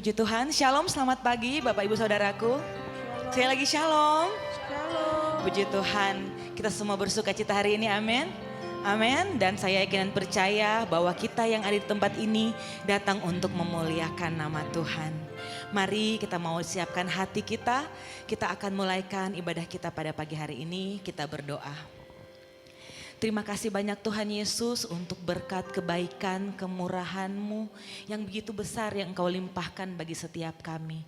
Puji Tuhan, Shalom, selamat pagi Bapak Ibu Saudaraku. Saya lagi Shalom. Puji Tuhan, kita semua bersuka cita hari ini, amin. Amin, dan saya yakin dan percaya bahwa kita yang ada di tempat ini datang untuk memuliakan nama Tuhan. Mari kita mau siapkan hati kita akan mulaikan ibadah kita pada pagi hari ini, kita berdoa. Terima kasih banyak Tuhan Yesus untuk berkat kebaikan, kemurahan-Mu yang begitu besar yang Engkau limpahkan bagi setiap kami.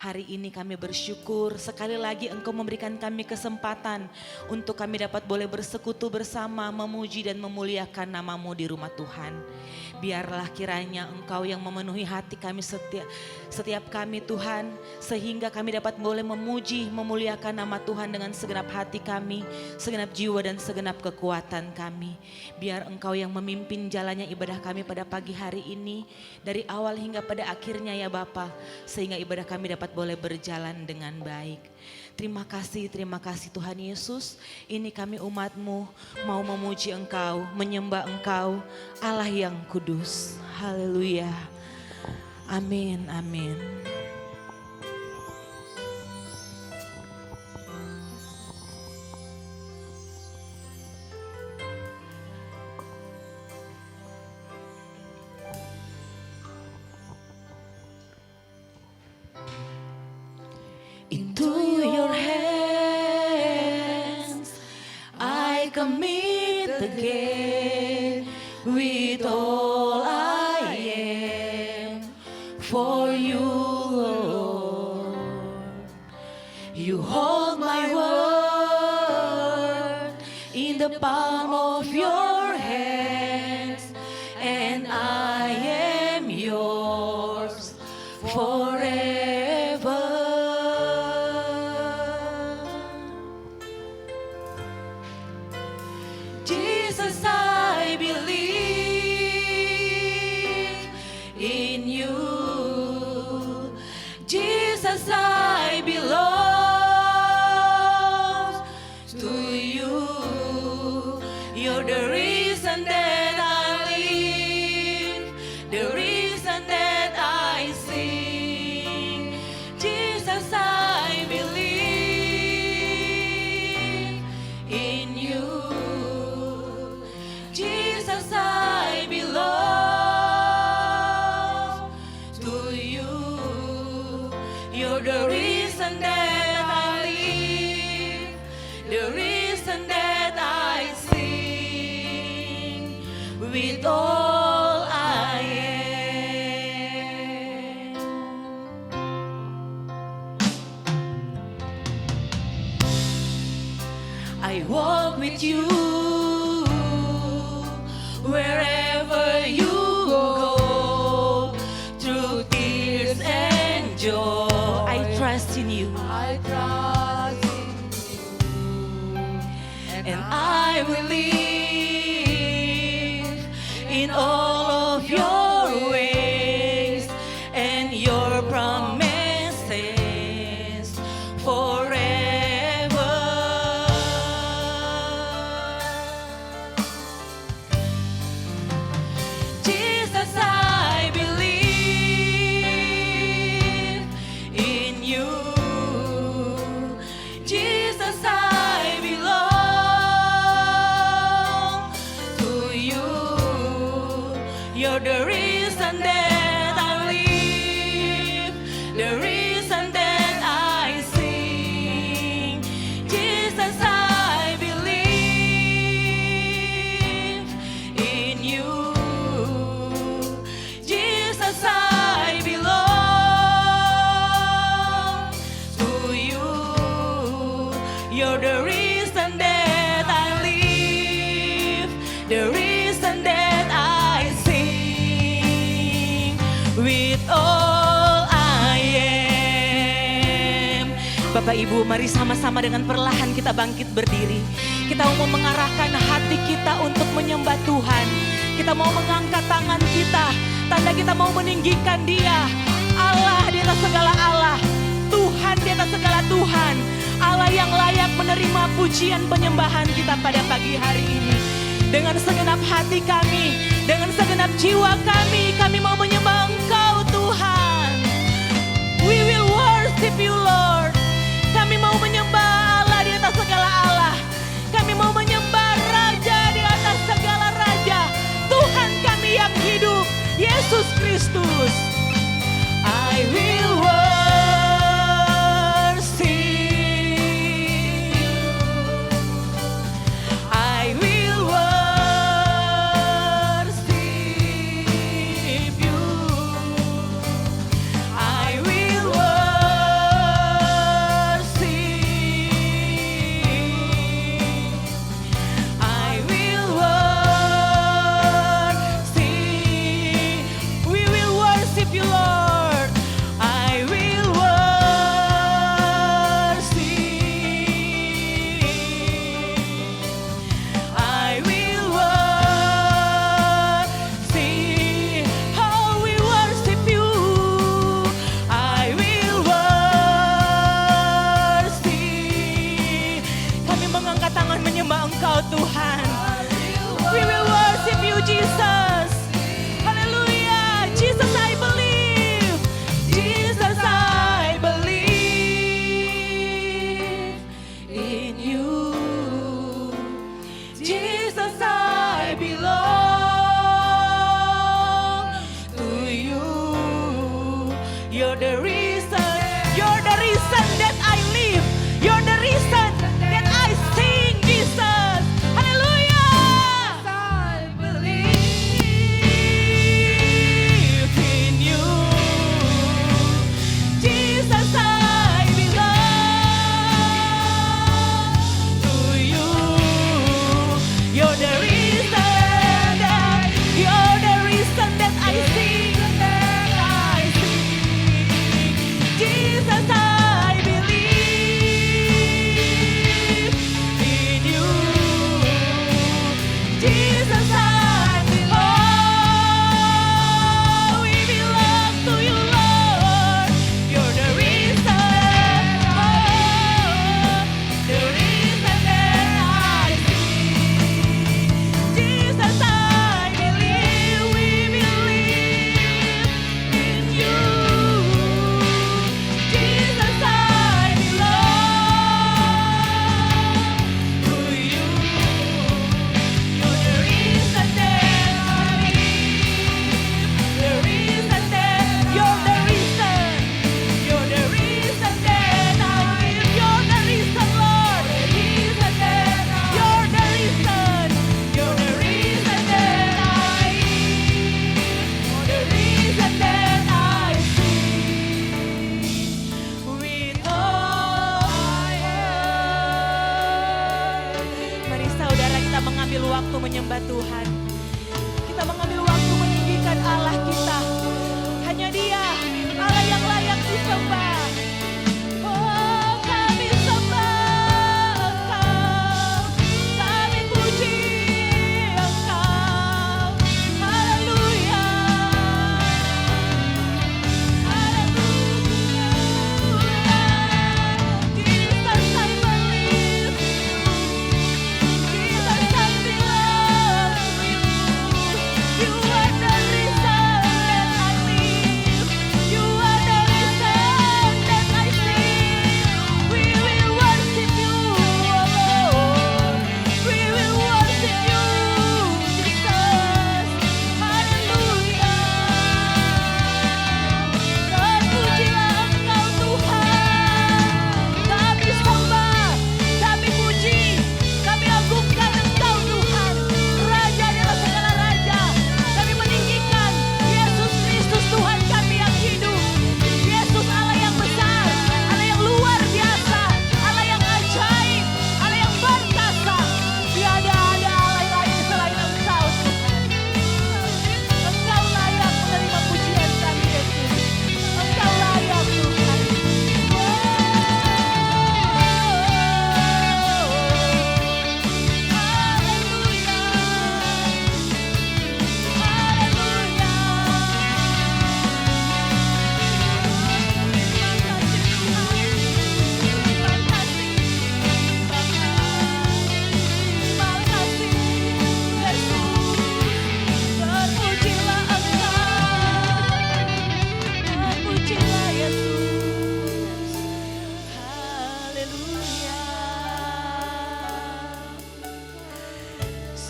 Hari ini kami bersyukur sekali lagi Engkau memberikan kami kesempatan untuk kami dapat boleh bersekutu bersama, memuji dan memuliakan nama-Mu di rumah Tuhan. Biarlah kiranya Engkau yang memenuhi hati kami setiap kami Tuhan, sehingga kami dapat boleh memuji, memuliakan nama Tuhan dengan segenap hati kami, segenap jiwa dan segenap kekuatan kami. Biar Engkau yang memimpin jalannya ibadah kami pada pagi hari ini, dari awal hingga pada akhirnya ya Bapa, sehingga ibadah kami dapat boleh berjalan dengan baik. Terima kasih Tuhan Yesus. Ini kami umat-Mu mau memuji Engkau, menyembah Engkau, Allah yang kudus. Haleluya. Amin, amin. Into your hands I commit again with all I am for you, Lord. You hold my word in the palm of your hands, and I am yours forever. Jesus, I believe in you. Jesus, I belong to you. You're the reason that I live, the reason that I sing. Jesus, I believe in you. Jesus, I belong to you. You're the reason that I live, the reason that I sing with all I am. I walk with you wherever you go, through tears and joy. I trust in you. I trust in you, And I will live in all of your ways and your promises forever. Jesus, I believe in you. Jesus, I belong to you. You're the reason that I live, the reason that I sing. Jesus, I believe in you. Jesus, I belong to you. You're the reason that I live, the reason that I sing with all I am. Bapak Ibu, mari sama-sama dengan perlahan kita bangkit berdiri. Kita mau mengarahkan hati kita untuk menyembah Tuhan. Kita mau mengangkat tangan kita, tanda kita mau meninggikan Dia, Allah di atas segala Allah, Tuhan di atas segala Tuhan, Allah yang layak menerima pujian penyembahan kita pada pagi hari ini. Dengan segenap hati kami, dengan segenap jiwa kami mau menyembah Engkau Tuhan. worship you Lord. Kami mau menyembah Allah di atas segala Allah. Kami mau menyembah Raja di atas segala Raja. Tuhan kami yang hidup, Yesus Kristus. I will worship you. I will worship you. I will worship. I will worship. We will worship you, Lord. I will worship. I will worship. Oh, we worship you. I will worship. Kami mengangkat tangan menyembah Engkau Tuhan. We will worship you Jesus. Hallelujah. Jesus, I believe. Jesus, I believe in you. Jesus, I belong to you. You're the reason. You're the reason that I live. You're the reason that I sing, Jesus. Hallelujah. I believe In you, Jesus, I belong to you. You're the reason that I sing, Jesus, I believe in you. Jesus, I belong. We belong to you, Lord. You're the reason, the reason that I sing. Jesus, I believe. We believe in you. Jesus, I belong to you. You're the reason that I live. The reason that you're the reason. You're the reason that I live. You're the reason, Lord. The reason that you're the reason. You're the reason that I live. The reason that I sing with all I am. Mari saudara kita mengambil waktu menyembah Tuhan. Kita mengambil waktu meninggikan Allah kita. Hanya Dia, Allah yang layak disembah. Oh, kami sembah Engkau. Kami puji Engkau. Haleluya. Haleluya. Jesus, I believe you. Jesus, I belong to you. You are the reason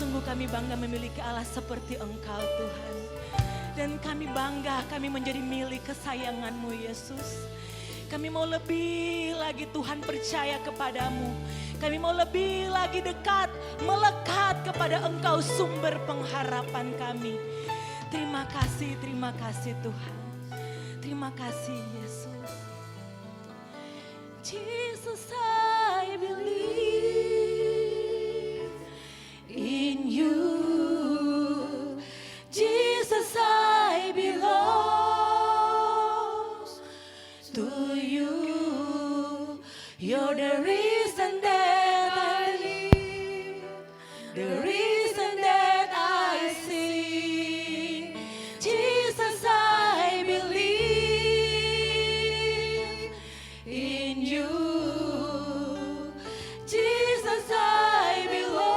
Sungguh kami bangga memiliki Allah seperti Engkau Tuhan. Dan kami bangga kami menjadi milik kesayangan-Mu Yesus. Kami mau lebih lagi Tuhan percaya kepadamu. Kami mau lebih lagi dekat, melekat kepada Engkau sumber pengharapan kami. Terima kasih Tuhan. Terima kasih Yesus. Jesus, I believe in you. Jesus, I belong to you. You're the reason that I live, the reason that I sing. Jesus, I believe in you. Jesus, I belong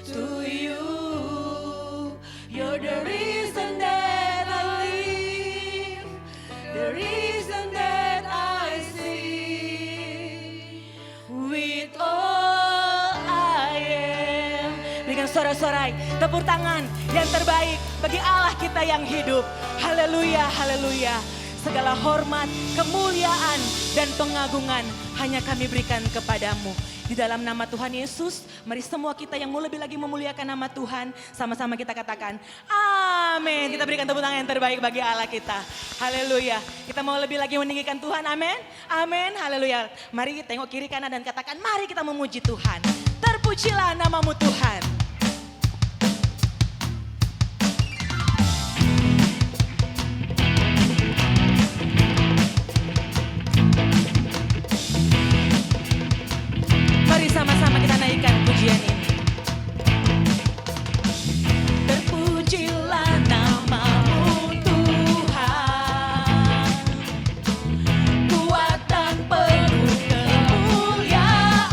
to you. You're the reason that I live, the reason that I sing. With all I am. Berikan sorak-sorai, tepuk tangan yang terbaik bagi Allah kita yang hidup. Haleluya, haleluya. Segala hormat, kemuliaan, dan pengagungan hanya kami berikan kepadamu. Di dalam nama Tuhan Yesus, mari semua kita yang mau lebih lagi memuliakan nama Tuhan, sama-sama kita katakan, amin. Kita berikan tepuk tangan yang terbaik bagi Allah kita. Haleluya. Kita mau lebih lagi meninggikan Tuhan, amin. Amin, haleluya. Mari tengok kiri kanan dan katakan, mari kita memuji Tuhan. Terpujilah namamu Tuhan. Mari sama-sama kita naikkan pujian ini. Terpujilah namamu Tuhan, kuatan penuh kemuliaan,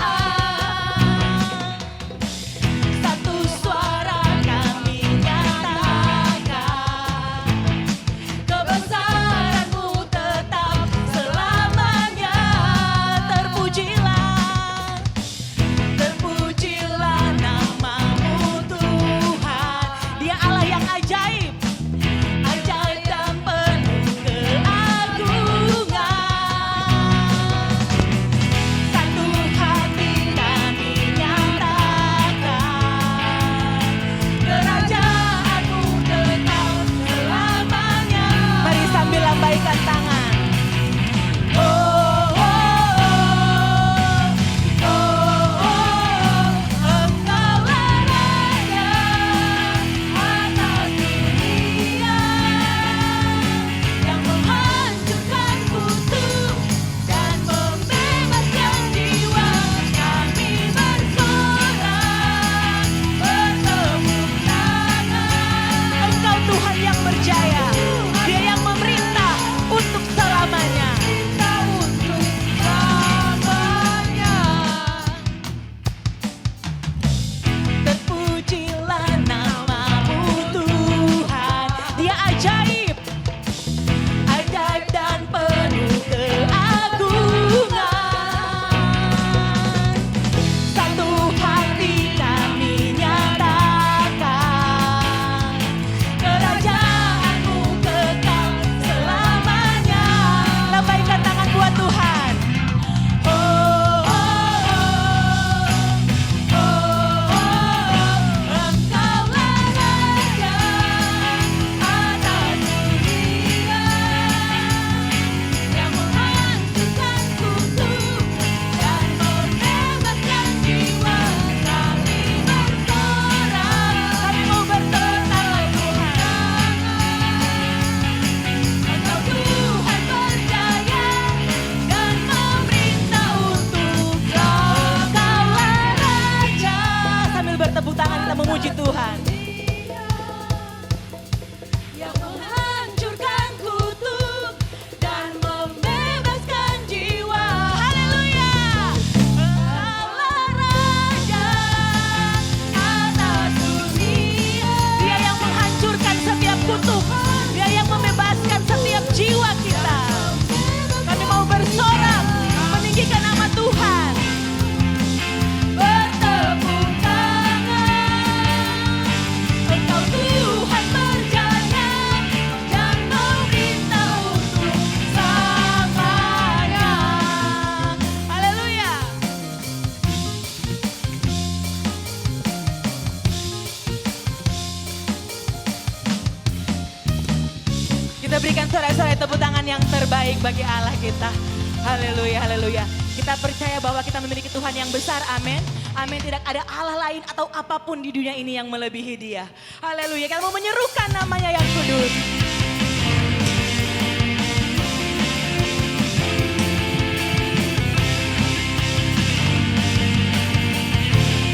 berikan sorak-sorai tepuk tangan yang terbaik bagi Allah kita. Haleluya, haleluya. Kita percaya bahwa kita memiliki Tuhan yang besar, amin. Amin, tidak ada Allah lain atau apapun di dunia ini yang melebihi Dia. Haleluya, kita mau menyerukan namanya yang kudus.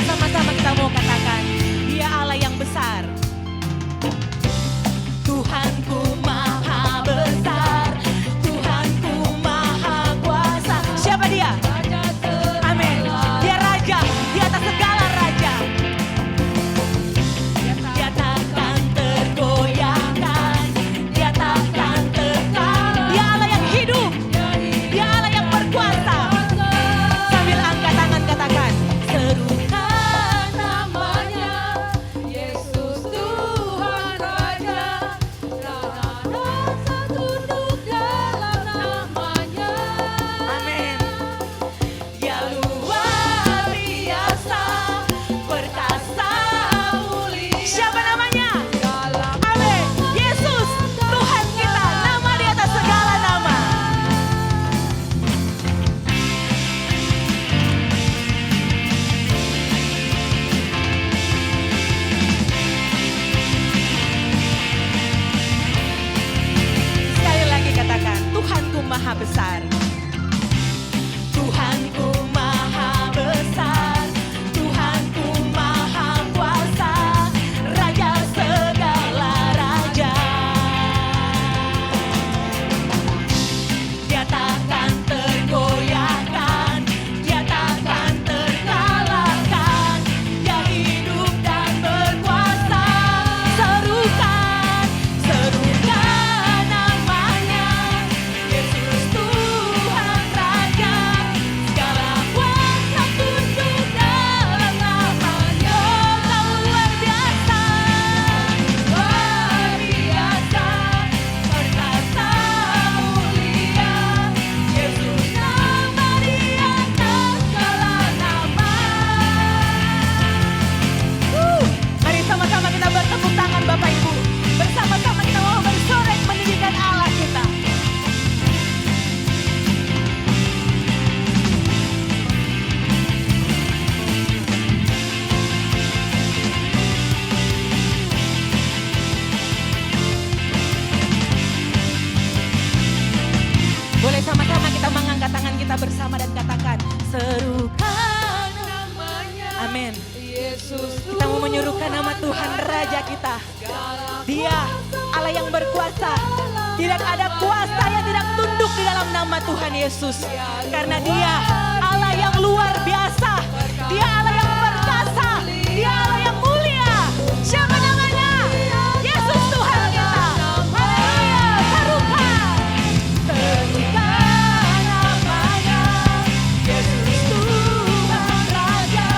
Sama-sama kita mau katakan, Dia Allah yang besar. Tuhanku maha besar, Tuhanku maha kuasa. Siapa Dia? Amin. Dia Raja di atas segala raja. Dia takkan tergoyahkan, Dia takkan terkalahkan. Dia Allah yang hidup, Dia Allah yang berkuasa. Sambil angkat tangan katakan, serukan namanya, Yesus Tuhan Raja, rasa tunduk dalam namanya. amin. Dia luar biasa, perkasa mulia. Siapa namanya? Amin. Yesus, Tuhan kita, nama di atas segala nama. Sekali lagi katakan, Tuhanku maha besar. Tuhanku maha besar, Tuhanku maha kuasa, Raja segala raja. Dia takkan tergoyahkan, Dia takkan terkalahkan. Dia hidup dan berkuasa. Serukan, serukan namanya, Yesus Tuhan Raja. Segala kuasa tunduk dalam namanya. Kau luar biasa, perkasa mulia. Yesus nama di atas segala nama. Mari sama-sama kita bertepuk tangan Bapak Ibu. Bersama-sama kita mau bersorak meninggikan Allah kita. Boleh sama-sama kita mengangkat tangan kita bersama dan katakan, serukan Namanya amin. Yesus Kita mau menyuruhkan nama Tuhan Raja kita. Dia Allah yang berkuasa. Tidak ada kuasa yang tidak tunduk di dalam nama Tuhan Yesus. Karena Dia Allah yang luar biasa. Dia Allah yang perkasa. Dia Allah yang mulia. Siapa namanya? Yesus Tuhan kita. Haleluya. Serukan. Serukan namanya, Yesus Tuhan Raja.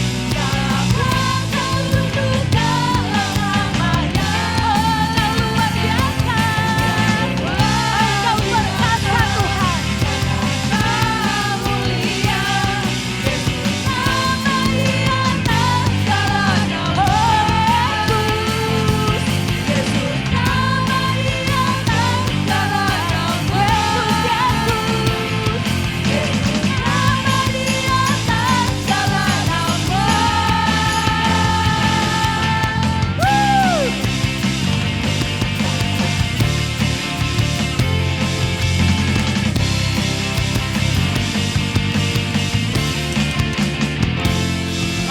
Segala kuasa tunduk dalam namanya. Engkau luar biasa, Engkau perkasa Tuhan. Mulia, Yesus nama di atas segala nama. Yesus nama di atas segala nama. Yesus nama di atas segala nama.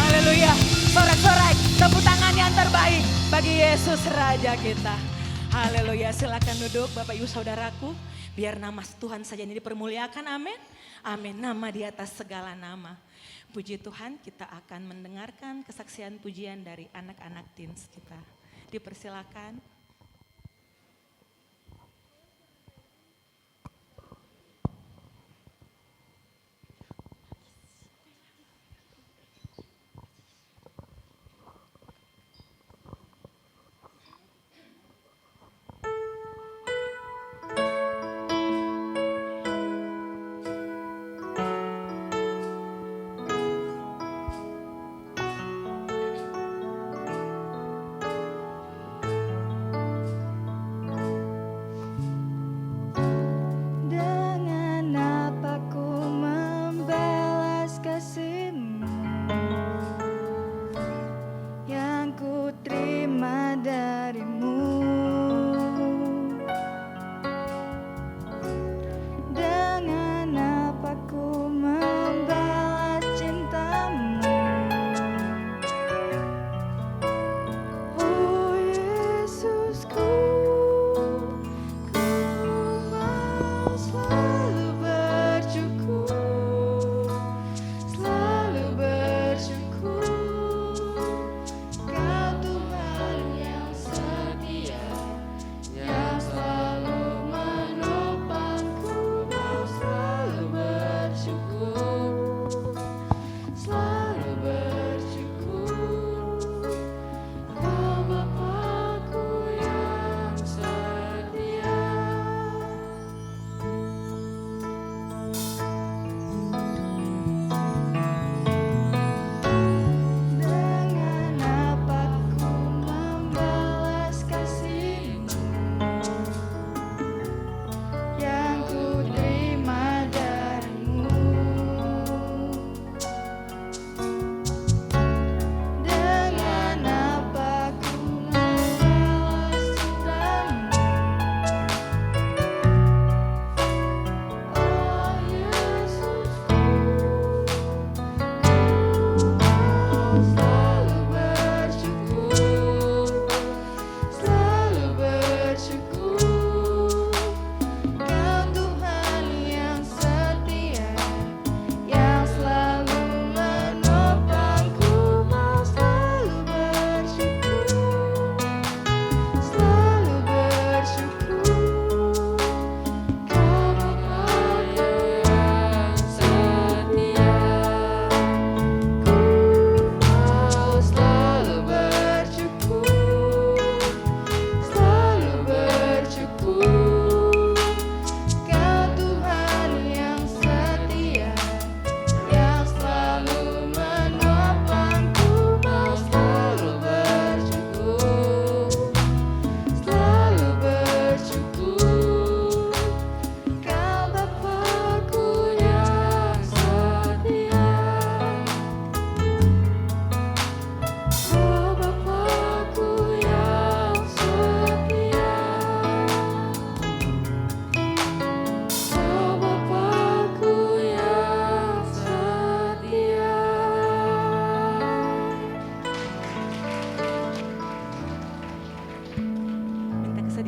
Haleluya, sorak-sorai tepuk tangan yang terbaik bagi Yesus Raja kita. Haleluya, silakan duduk Bapak Ibu Saudaraku. Biar nama Tuhan saja ini dipermuliakan, amin. Amin, nama di atas segala nama. Puji Tuhan, kita akan mendengarkan kesaksian pujian dari anak-anak teens kita. Dipersilakan.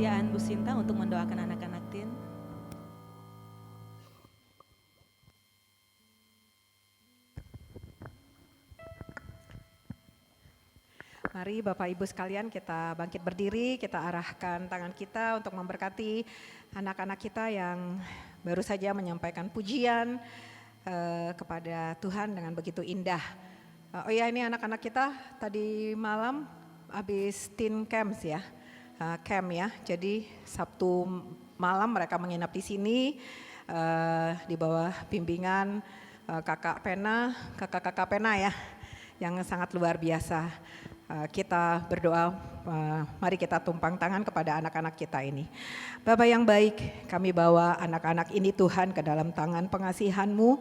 kesediaan Bu Sinta untuk mendoakan anak-anak Tin. Mari Bapak Ibu sekalian kita bangkit berdiri, kita arahkan tangan kita untuk memberkati anak-anak kita yang baru saja menyampaikan pujian kepada Tuhan dengan begitu indah. Oh ya, ini anak-anak kita tadi malam habis teen camps ya, camp ya. Jadi Sabtu malam mereka menginap di sini di bawah bimbingan kakak Pena ya, yang sangat luar biasa. Kita berdoa, mari kita tumpang tangan kepada anak-anak kita ini. Bapa yang baik, kami bawa anak-anak ini Tuhan ke dalam tangan pengasihan-Mu.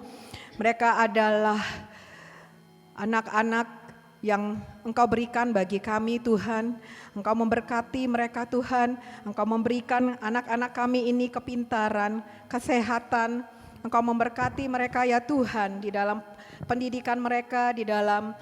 Mereka adalah anak-anak yang Engkau berikan bagi kami Tuhan. Engkau memberkati mereka Tuhan. Engkau memberikan anak-anak kami ini kepintaran, kesehatan. Engkau memberkati mereka ya Tuhan di dalam pendidikan mereka, di dalam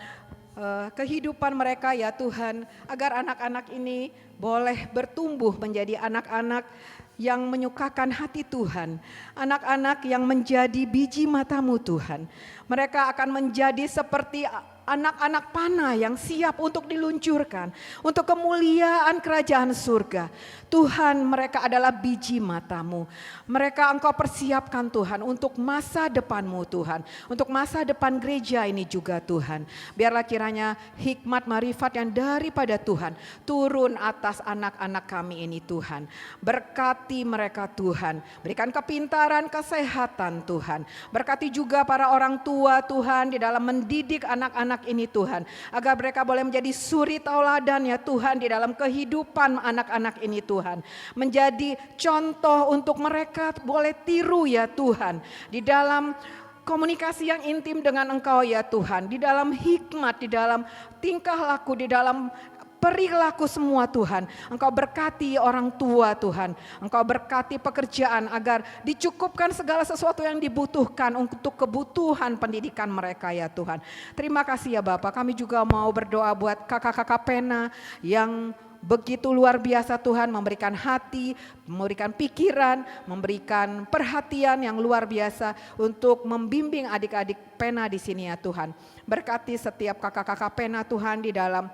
kehidupan mereka ya Tuhan, agar anak-anak ini boleh bertumbuh menjadi anak-anak yang menyukakan hati Tuhan, anak-anak yang menjadi biji mata-Mu Tuhan. Mereka akan menjadi seperti anak-anak panah yang siap untuk diluncurkan untuk kemuliaan kerajaan surga. Tuhan, mereka adalah biji mata-Mu. Mereka Engkau persiapkan Tuhan untuk masa depan-Mu Tuhan, untuk masa depan gereja ini juga Tuhan. Biarlah kiranya hikmat marifat yang daripada Tuhan turun atas anak-anak kami ini Tuhan. Berkati mereka Tuhan, berikan kepintaran, kesehatan Tuhan. Berkati juga para orang tua Tuhan di dalam mendidik anak-anak ini Tuhan, agar mereka boleh menjadi suri tauladan ya Tuhan di dalam kehidupan anak-anak ini Tuhan, menjadi contoh untuk mereka boleh tiru ya Tuhan di dalam komunikasi yang intim dengan Engkau ya Tuhan, di dalam hikmat, di dalam tingkah laku, di dalam perilaku semua Tuhan. Engkau berkati orang tua Tuhan, Engkau berkati pekerjaan agar dicukupkan segala sesuatu yang dibutuhkan untuk kebutuhan pendidikan mereka ya Tuhan. Terima kasih ya Bapak, kami juga mau berdoa buat kakak-kakak Pena yang begitu luar biasa Tuhan, memberikan hati, memberikan pikiran, memberikan perhatian yang luar biasa untuk membimbing adik-adik Pena di sini ya Tuhan. Berkati setiap kakak-kakak Pena Tuhan di dalam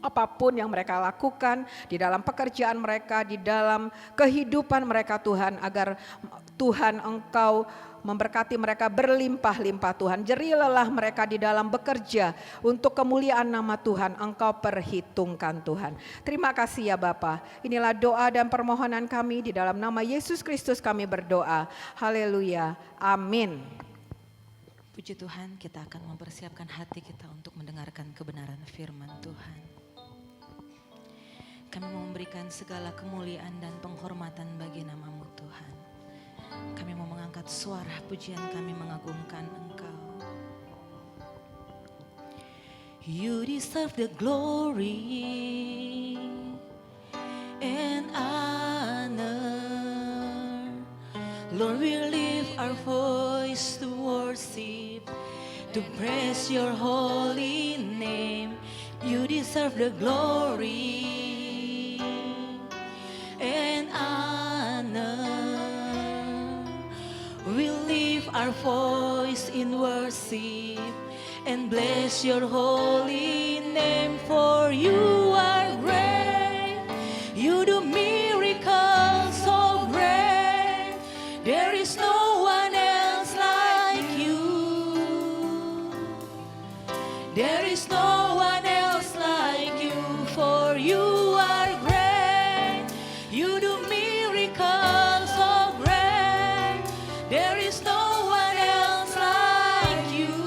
apapun yang mereka lakukan, di dalam pekerjaan mereka, di dalam kehidupan mereka Tuhan, agar Tuhan Engkau memberkati mereka berlimpah-limpah Tuhan. Jerilah mereka di dalam bekerja untuk kemuliaan nama Tuhan, Engkau perhitungkan Tuhan. Terima kasih ya Bapa. Inilah doa dan permohonan kami di dalam nama Yesus Kristus kami berdoa. Haleluya. Amin. Puji Tuhan, kita akan mempersiapkan hati kita untuk mendengarkan kebenaran firman Tuhan. Kami memberikan segala kemuliaan dan penghormatan bagi nama-Mu Tuhan. Kami mau mengangkat suara pujian kami mengagungkan Engkau. You deserve the glory and honor. Lord, we lift our voice to worship, to praise your holy name. You deserve the glory and honor. We lift our voice in worship and bless your holy name, for you are great. You do miracles so great. There is no one else like you. There is no one else like you, for you are great. You do miracles so great. There is no one else like you.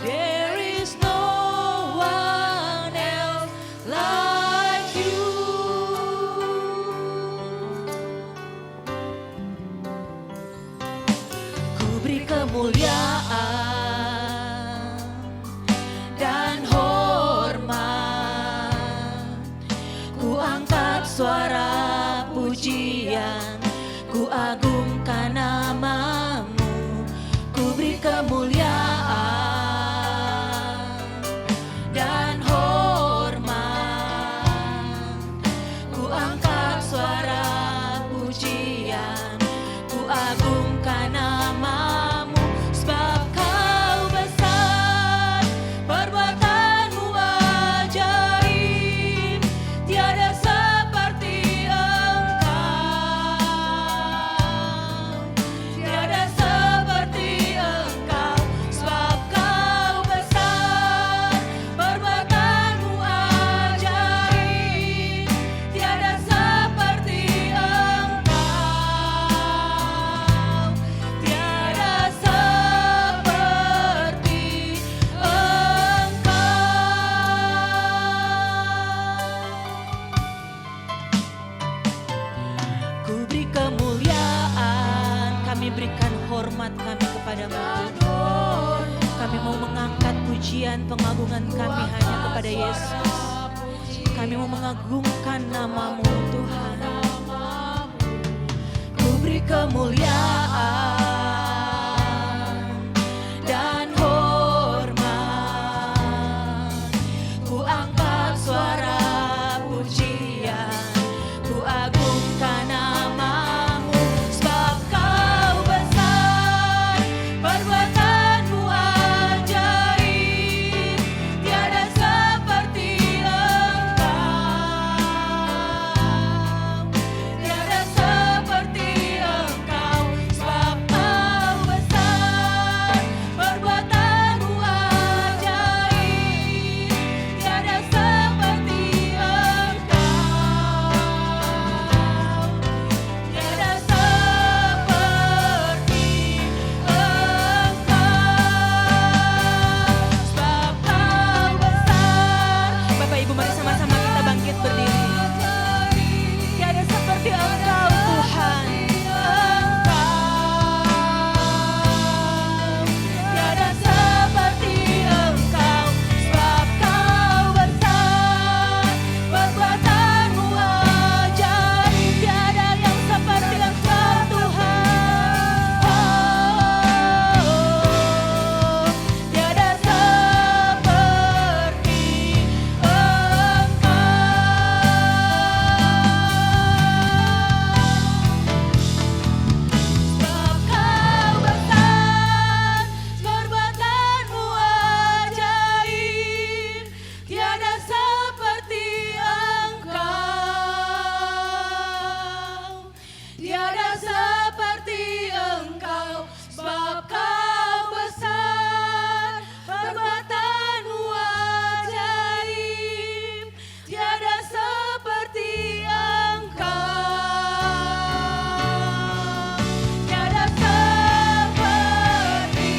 There is no one else like you. Ku beri kemuliaan pujian pengagungan kami hanya kepada Yesus. Kami mau mengagungkan nama-Mu Tuhan. Ku beri kemuliaan dan hormat. Ku angkat suara pujian, ku agungkan nama-Mu, sebab Kau besar, perbuatan-Mu ajaib, tiada seperti tiada seperti Engkau, sebab Kau besar, perbuatan-Mu ajaib, tiada seperti Engkau, tiada seperti Engkau, sebab Kau besar. Bapak Ibu, mari sama-sama kita bangkit berdiri. Tiada seperti Engkau Tuhan. Tiada seperti Engkau, sebab Kau besar, perbuatan-Mu ajaib, tiada yang seperti Engkau Tuhan. Tiada seperti Sebab Kau besar, perbuatan-Mu ajaib, tiada seperti Engkau, tiada seperti Engkau, sebab Kau besar, perbuatan-Mu ajaib, tiada seperti Engkau, tiada seperti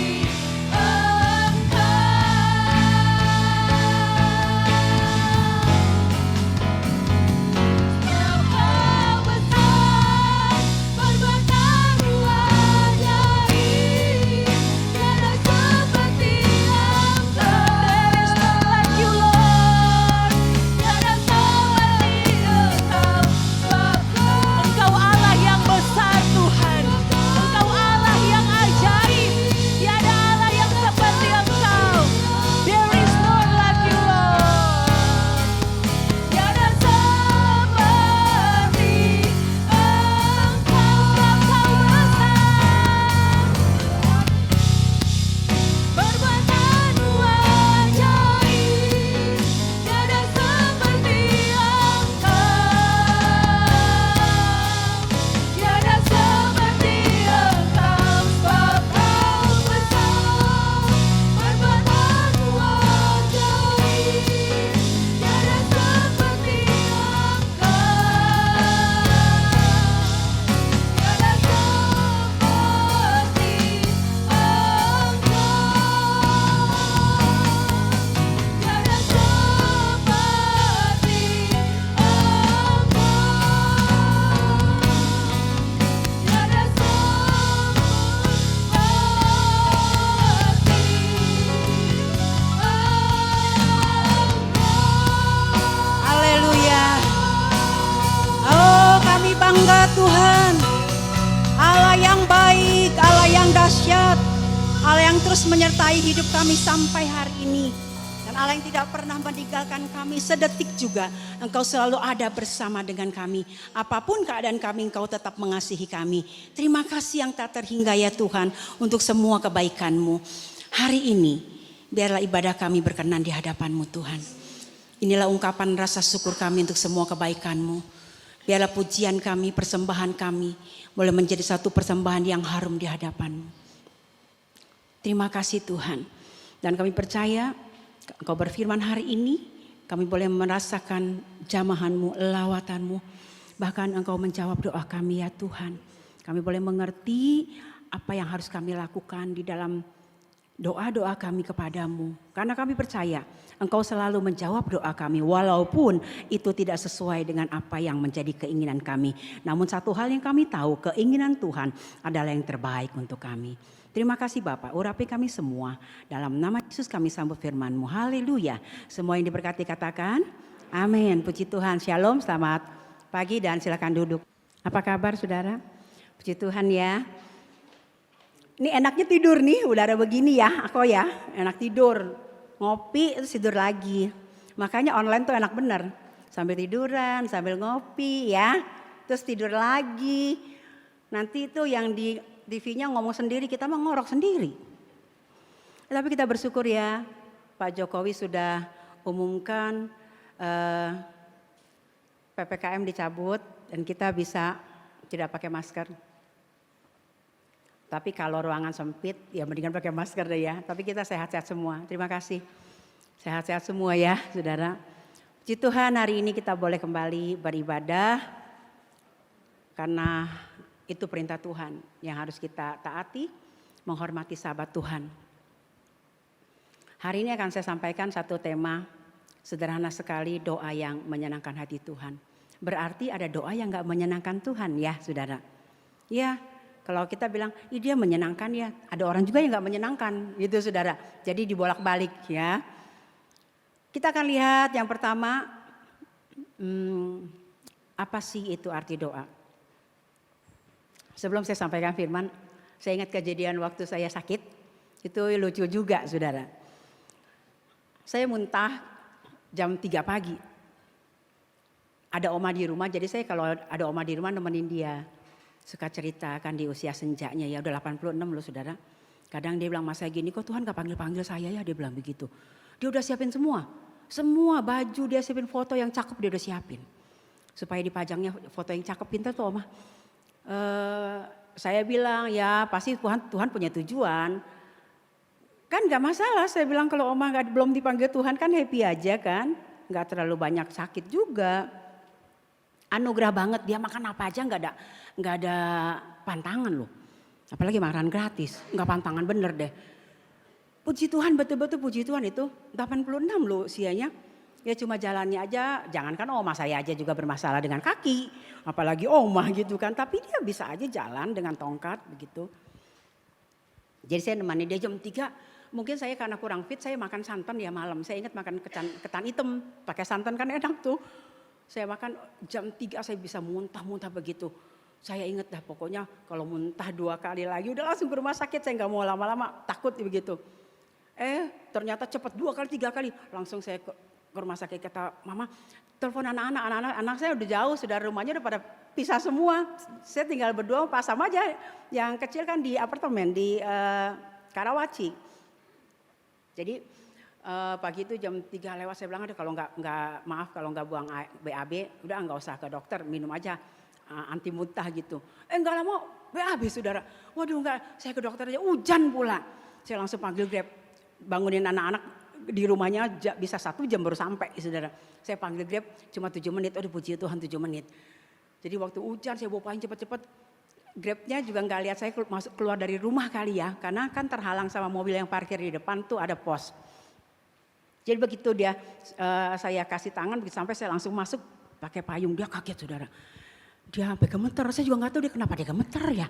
Kau besar, perbuatan-Mu ajaib, tiada seperti Engkau. There is none like You, Lord. Tiada seperti Engkau, sebab Engkau Allah yang besar Tuhan. Engkau Allah yang ajaib. Tiada Allah yang seperti Engkau. There is none like You, Lord. Tiada seperti Engkau, Engkau besar, perbuatan-Mu ajaib, tiada seperti Engkau, tiada seperti Engkau, sebab Kau besar, perbuatan-Mu ajaib, tiada seperti Haleluya. Oh, kami bangga Tuhan. Allah yang baik, Allah yang dahsyat, Allah yang terus menyertai hidup kami sampai hari ini. Dan Allah yang tidak pernah meninggalkan kami sedetik juga. Engkau selalu ada bersama dengan kami. Apapun keadaan kami, Engkau tetap mengasihi kami. Terima kasih yang tak terhingga ya Tuhan untuk semua kebaikan-Mu. Hari ini biarlah ibadah kami berkenan di hadapan-Mu Tuhan. Inilah ungkapan rasa syukur kami untuk semua kebaikan-Mu. Biarlah pujian kami, persembahan kami boleh menjadi satu persembahan yang harum di hadapan-Mu. Terima kasih Tuhan. Dan kami percaya Engkau berfirman hari ini, kami boleh merasakan jamahan-Mu, lawatan-Mu. Bahkan Engkau menjawab doa kami ya Tuhan. Kami boleh mengerti apa yang harus kami lakukan di dalam doa-doa kami kepadamu. Karena kami percaya Engkau selalu menjawab doa kami walaupun itu tidak sesuai dengan apa yang menjadi keinginan kami. Namun satu hal yang kami tahu, keinginan Tuhan adalah yang terbaik untuk kami. Terima kasih Bapak, urapi kami semua. Dalam nama Yesus kami sambut firman-Mu. Haleluya. Semua yang diberkati katakan, amin. Puji Tuhan, shalom, selamat pagi dan silakan duduk. Apa kabar saudara? Puji Tuhan ya. Ini enaknya tidur nih, udara begini ya, aku ya. Enak tidur, ngopi terus tidur lagi. Makanya online tuh enak bener. Sambil tiduran, sambil ngopi ya. Terus tidur lagi. Nanti itu yang di TV-nya ngomong sendiri, kita mah ngorok sendiri. Tapi kita bersyukur ya, Pak Jokowi sudah umumkan PPKM dicabut dan kita bisa tidak pakai masker. Tapi kalau ruangan sempit ya mendingan pakai masker deh ya. Tapi kita sehat-sehat semua. Terima kasih. Sehat-sehat semua ya saudara. Puji Tuhan hari ini kita boleh kembali beribadah. Karena itu perintah Tuhan yang harus kita taati, menghormati sahabat Tuhan. Hari ini akan saya sampaikan satu tema sederhana sekali, doa yang menyenangkan hati Tuhan. Berarti ada doa yang gak menyenangkan Tuhan ya saudara. Ya kalau kita bilang dia menyenangkan ya, ada orang juga yang gak menyenangkan gitu saudara. Jadi dibolak-balik ya. Kita akan lihat yang pertama, apa sih itu arti doa? Sebelum saya sampaikan firman, saya ingat kejadian waktu saya sakit, itu lucu juga saudara. Saya muntah jam 3 pagi. Ada oma di rumah, jadi saya kalau ada oma di rumah nemenin dia. Suka cerita kan di usia senjanya ya, udah 86 loh saudara. Kadang dia bilang, mas saya gini kok Tuhan gak panggil-panggil saya ya, dia bilang begitu. Dia udah siapin semua baju dia siapin, foto yang cakep dia udah siapin. Supaya dipajangnya foto yang cakep, pintar tuh oma. Saya bilang ya pasti Tuhan punya tujuan. Kan gak masalah, saya bilang kalau oma belum dipanggil Tuhan kan happy aja kan. Gak terlalu banyak sakit juga. Anugerah banget, dia makan apa aja gak ada pantangan loh. Apalagi makanan gratis, gak pantangan bener deh. Puji Tuhan, betul-betul puji Tuhan itu 86 loh usianya. Ya cuma jalannya aja, jangankan oma saya aja juga bermasalah dengan kaki. Apalagi oma gitu kan, tapi dia bisa aja jalan dengan tongkat begitu. Jadi saya nemani dia jam 3, mungkin saya karena kurang fit saya makan santan ya malam. Saya ingat makan ketan hitam, pakai santan kan enak tuh. Saya makan jam 3 saya bisa muntah-muntah begitu. Saya ingat dah pokoknya kalau muntah 2 kali lagi udah langsung ke rumah sakit, saya gak mau lama-lama takut begitu. Ternyata cepat 2 kali 3 kali langsung saya ke rumah sakit, kata mama telepon anak saya udah jauh, saudara rumahnya udah pada pisah semua. Saya tinggal berdua pas sama aja, yang kecil kan di apartemen di Karawaci. Jadi pagi itu jam 3 lewat saya bilang kalau nggak buang BAB udah nggak usah ke dokter, minum aja anti muntah gitu. Nggak lama BAB saudara, waduh nggak, saya ke dokter aja hujan pula. Saya langsung panggil Grab, bangunin anak-anak di rumahnya bisa 1 jam baru sampai saudara. Saya panggil Grab cuma 7 menit, aduh puji Tuhan 7 menit. Jadi waktu hujan saya bawa cepet-cepet. Grabnya juga gak lihat saya keluar dari rumah kali ya. Karena kan terhalang sama mobil yang parkir di depan tuh ada pos. Jadi begitu dia saya kasih tangan, begitu sampai saya langsung masuk pakai payung. Dia kaget saudara. Dia sampai gemeter, saya juga gak tahu dia kenapa dia gemeter ya.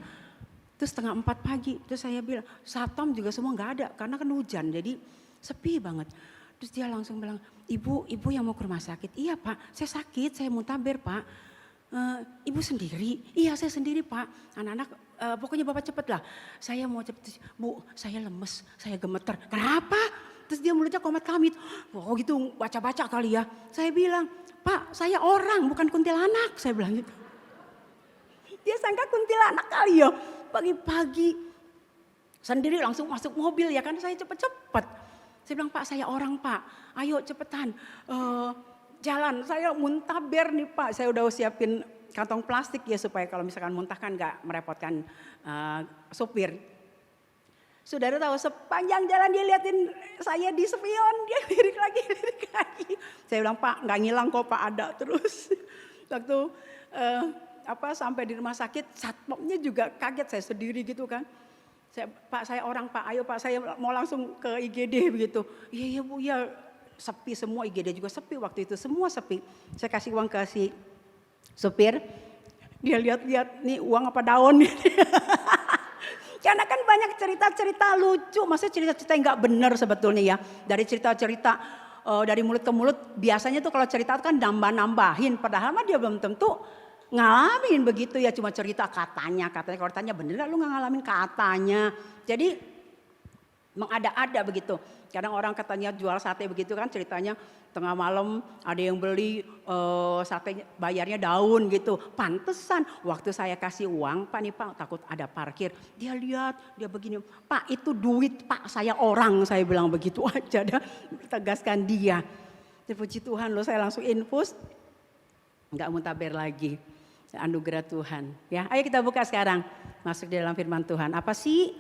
Terus 3:30 pagi, terus saya bilang satpam juga semua gak ada karena kan hujan. Jadi sepi banget. Terus dia langsung bilang, ibu yang mau ke rumah sakit. Iya pak, saya sakit, saya muntaber pak. Ibu sendiri? Iya saya sendiri pak. Anak-anak, pokoknya bapak cepet lah. Saya mau cepet, bu saya lemes, saya gemeter. Kenapa? Terus dia mulutnya komat kamit. Oh gitu baca-baca kali ya. Saya bilang, pak saya orang bukan kuntilanak. Saya bilang gitu. Dia sangka kuntilanak kali ya. Pagi-pagi sendiri langsung masuk mobil ya kan, saya cepet-cepet. Saya bilang, Pak saya orang Pak, ayo cepetan jalan, saya muntaber nih Pak. Saya udah siapin kantong plastik ya supaya kalau misalkan muntah kan gak merepotkan sopir. Saudara tahu sepanjang jalan dia liatin saya di spion, dia lirik lagi. Saya bilang Pak gak ngilang kok Pak, ada terus. Waktu sampai di rumah sakit, satpamnya juga kaget, saya sendiri gitu kan. Pak saya orang Pak, ayo Pak saya mau langsung ke IGD begitu. Iya Bu ya, sepi semua, IGD juga sepi waktu itu, semua sepi. Saya kasih uang ke si supir, dia lihat-lihat nih uang apa daun. Karena kan banyak cerita-cerita lucu, maksudnya cerita-cerita yang gak benar sebetulnya ya. Dari cerita-cerita dari mulut ke mulut, biasanya tuh kalau cerita kan nambah-nambahin. Padahal mah dia belum tentu ngalamin begitu ya, cuma cerita katanya. Kalau tanya bener gak lu gak ngalamin katanya. Jadi mengada-ada begitu. Kadang orang katanya jual sate begitu kan ceritanya tengah malam ada yang beli sate bayarnya daun gitu. Pantesan waktu saya kasih uang, Pak nih Pak takut ada parkir. Dia lihat, dia begini, Pak itu duit Pak saya orang, saya bilang begitu aja dah. Tegaskan dia. Puji Tuhan loh saya langsung infus. Enggak muntaber lagi. Anugerah Tuhan. Ya, ayo kita buka sekarang. Masuk di dalam firman Tuhan. Apa sih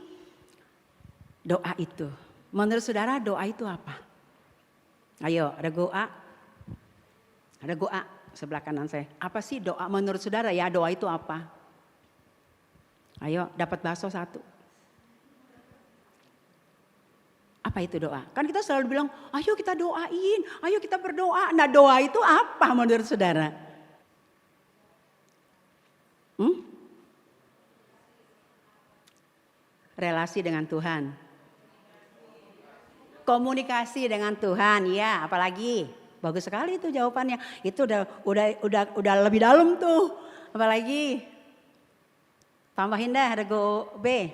doa itu? Menurut saudara doa itu apa? Ayo, ada doa. Ada doa sebelah kanan saya. Apa sih doa menurut saudara ya? Doa itu apa? Ayo, dapat bakso 1. Apa itu doa? Kan kita selalu bilang, ayo kita doain, ayo kita berdoa. Nah doa itu apa menurut saudara? Relasi dengan Tuhan. Komunikasi dengan Tuhan, ya apalagi? Bagus sekali itu jawabannya. Itu udah lebih dalam tuh. Apalagi? Tambahin dah rego B.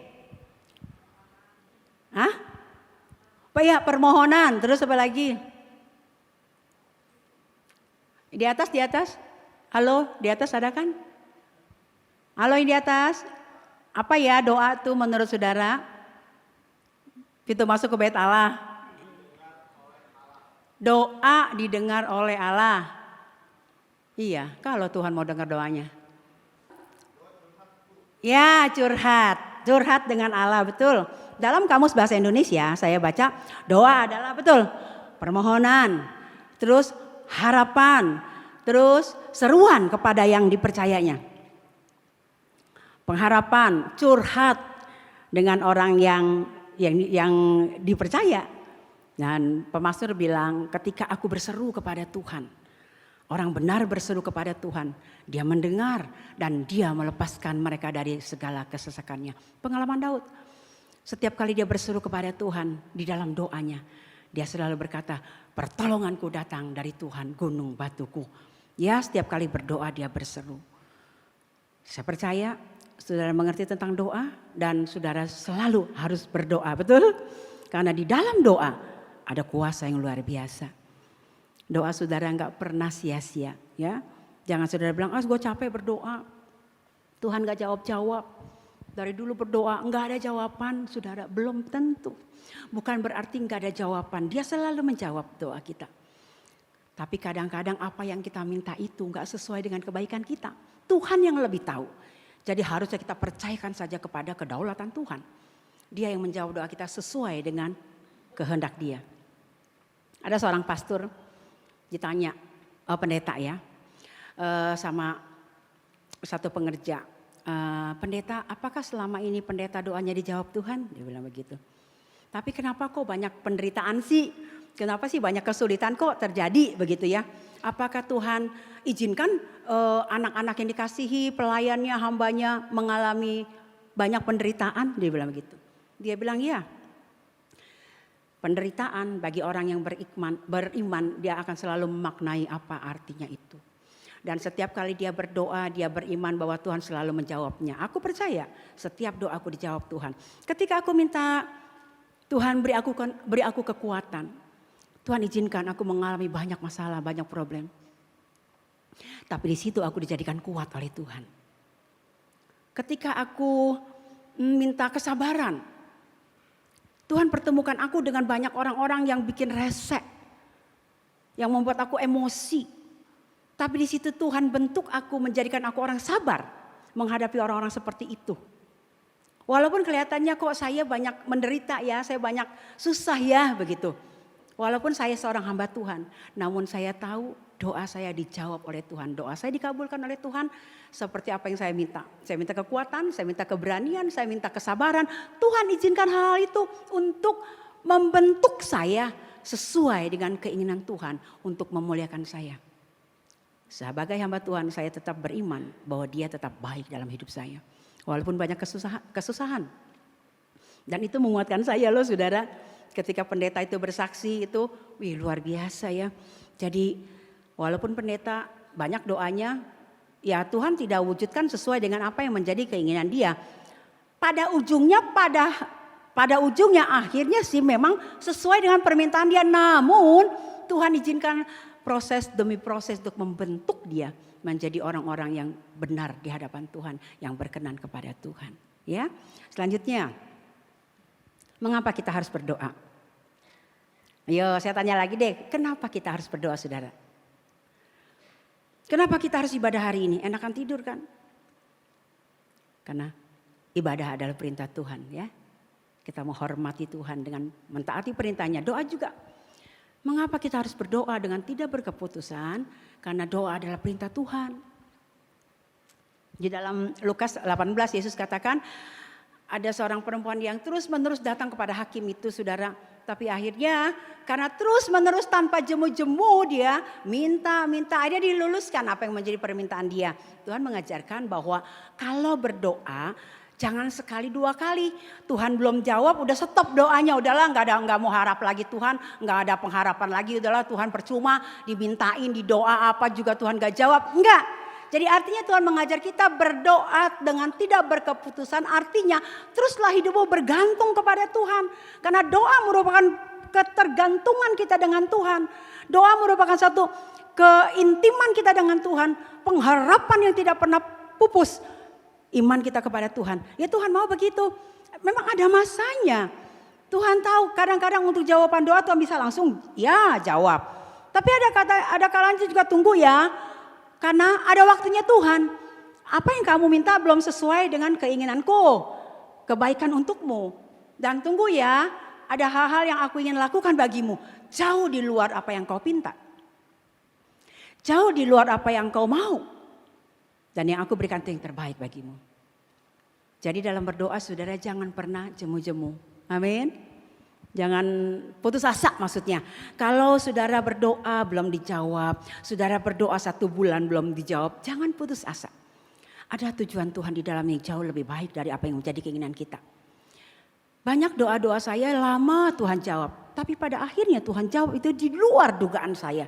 Hah? Apa ya permohonan, terus apa lagi? Di atas? Halo, di atas ada kan? Halo yang di atas? Apa ya doa tuh menurut saudara? Pintu masuk ke bait Allah. Doa didengar oleh Allah. Iya, kalau Tuhan mau dengar doanya. Ya, curhat dengan Allah, betul. Dalam kamus bahasa Indonesia saya baca doa adalah betul permohonan, terus harapan, terus seruan kepada yang dipercayanya. Pengharapan, curhat dengan orang yang dipercaya. Dan pemastor bilang ketika aku berseru kepada Tuhan, orang benar berseru kepada Tuhan, dia mendengar dan dia melepaskan mereka dari segala kesesakannya. Pengalaman Daud, setiap kali dia berseru kepada Tuhan di dalam doanya, dia selalu berkata, pertolonganku datang dari Tuhan gunung batuku. Ya setiap kali berdoa dia berseru. Saya percaya saudara mengerti tentang doa dan saudara selalu harus berdoa, betul? Karena di dalam doa ada kuasa yang luar biasa. Doa saudara enggak pernah sia-sia ya. Jangan saudara bilang, gue capek berdoa. Tuhan enggak jawab-jawab. Dari dulu berdoa enggak ada jawaban, saudara belum tentu. Bukan berarti enggak ada jawaban, dia selalu menjawab doa kita. Tapi kadang-kadang apa yang kita minta itu enggak sesuai dengan kebaikan kita. Tuhan yang lebih tahu. Jadi harusnya kita percayakan saja kepada kedaulatan Tuhan. Dia yang menjawab doa kita sesuai dengan kehendak dia. Ada seorang pastor ditanya, pendeta ya, sama satu pengerja. Pendeta, apakah selama ini pendeta doanya dijawab Tuhan? Dia bilang begitu. Tapi kenapa kok banyak penderitaan sih? Kenapa sih banyak kesulitan kok terjadi begitu ya? Apakah Tuhan izinkan anak-anak yang dikasihi, pelayannya, hambanya mengalami banyak penderitaan? Dia bilang begitu. Dia bilang ya. Penderitaan bagi orang yang beriman dia akan selalu memaknai apa artinya itu. Dan setiap kali dia berdoa, dia beriman bahwa Tuhan selalu menjawabnya. Aku percaya setiap doaku dijawab Tuhan. Ketika aku minta Tuhan beri aku kekuatan. Tuhan izinkan aku mengalami banyak masalah, banyak problem. Tapi di situ aku dijadikan kuat oleh Tuhan. Ketika aku minta kesabaran, Tuhan pertemukan aku dengan banyak orang-orang yang bikin resek. Yang membuat aku emosi. Tapi di situ Tuhan bentuk aku, menjadikan aku orang sabar. Menghadapi orang-orang seperti itu. Walaupun kelihatannya kok saya banyak menderita ya, saya banyak susah ya begitu. Walaupun saya seorang hamba Tuhan. Namun saya tahu doa saya dijawab oleh Tuhan. Doa saya dikabulkan oleh Tuhan seperti apa yang saya minta. Saya minta kekuatan, saya minta keberanian, saya minta kesabaran. Tuhan izinkan hal itu untuk membentuk saya sesuai dengan keinginan Tuhan untuk memuliakan saya. Sebagai hamba Tuhan saya tetap beriman bahwa dia tetap baik dalam hidup saya. Walaupun banyak kesusahan. Dan itu menguatkan saya loh saudara. Ketika pendeta itu bersaksi itu, wih luar biasa ya. Jadi walaupun pendeta banyak doanya, ya Tuhan tidak wujudkan sesuai dengan apa yang menjadi keinginan dia. Pada ujungnya akhirnya sih memang sesuai dengan permintaan dia. Namun Tuhan izinkan proses demi proses untuk membentuk dia menjadi orang-orang yang benar di hadapan Tuhan, yang berkenan kepada Tuhan. Ya, selanjutnya, mengapa kita harus berdoa? Ayo saya tanya lagi deh, kenapa kita harus berdoa saudara? Kenapa kita harus ibadah hari ini? Enakan tidur kan? Karena ibadah adalah perintah Tuhan ya. Kita menghormati Tuhan dengan mentaati perintahnya. Doa juga. Mengapa kita harus berdoa dengan tidak berkeputusan? Karena doa adalah perintah Tuhan. Di dalam Lukas 18 Yesus katakan ada seorang perempuan yang terus menerus datang kepada hakim itu saudara. Tapi akhirnya karena terus menerus tanpa jemu-jemu dia minta akhirnya diluluskan apa yang menjadi permintaan dia. Tuhan mengajarkan bahwa kalau berdoa jangan sekali dua kali. Tuhan belum jawab udah stop doanya, udahlah nggak mau harap lagi Tuhan, nggak ada pengharapan lagi, udahlah Tuhan percuma dimintain di doa apa juga Tuhan nggak jawab, enggak. Jadi artinya Tuhan mengajar kita berdoa dengan tidak berkeputusan, artinya teruslah hidupmu bergantung kepada Tuhan. Karena doa merupakan ketergantungan kita dengan Tuhan. Doa merupakan satu keintiman kita dengan Tuhan, pengharapan yang tidak pernah pupus. Iman kita kepada Tuhan. Ya Tuhan mau begitu. Memang ada masanya. Tuhan tahu kadang-kadang untuk jawaban doa Tuhan bisa langsung ya jawab. Tapi ada kalanya juga tunggu ya. Karena ada waktunya Tuhan. Apa yang kamu minta belum sesuai dengan keinginanku. Kebaikan untukmu. Dan tunggu ya. Ada hal-hal yang aku ingin lakukan bagimu. Jauh di luar apa yang kau pinta. Jauh di luar apa yang kau mau. Dan yang aku berikan itu yang terbaik bagimu. Jadi dalam berdoa saudara jangan pernah jemu-jemu. Amin. Jangan putus asa maksudnya. Kalau saudara berdoa belum dijawab. Saudara berdoa 1 bulan belum dijawab. Jangan putus asa. Ada tujuan Tuhan di dalam yang jauh lebih baik dari apa yang menjadi keinginan kita. Banyak doa-doa saya lama Tuhan jawab. Tapi pada akhirnya Tuhan jawab itu di luar dugaan saya.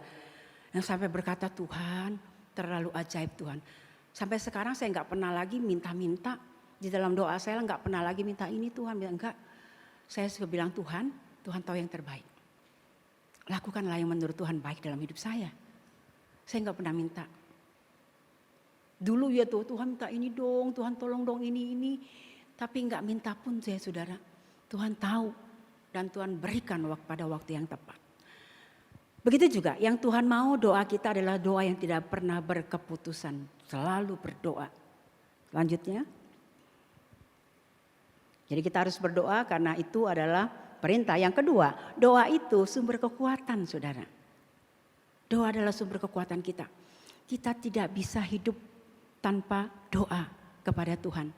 Yang sampai berkata Tuhan terlalu ajaib Tuhan. Sampai sekarang saya nggak pernah lagi minta-minta. Di dalam doa saya nggak pernah lagi minta ini Tuhan. Bilang enggak. Saya suka bilang Tuhan tahu yang terbaik. Lakukanlah yang menurut Tuhan baik dalam hidup saya. Saya nggak pernah minta. Dulu ya Tuhan minta ini dong, Tuhan tolong dong ini. Tapi nggak minta pun saya saudara. Tuhan tahu dan Tuhan berikan pada waktu yang tepat. Begitu juga yang Tuhan mau doa kita adalah doa yang tidak pernah berkeputusan. Selalu berdoa. Selanjutnya. Jadi kita harus berdoa karena itu adalah perintah. Yang kedua, doa itu sumber kekuatan saudara. Doa adalah sumber kekuatan kita. Kita tidak bisa hidup tanpa doa kepada Tuhan.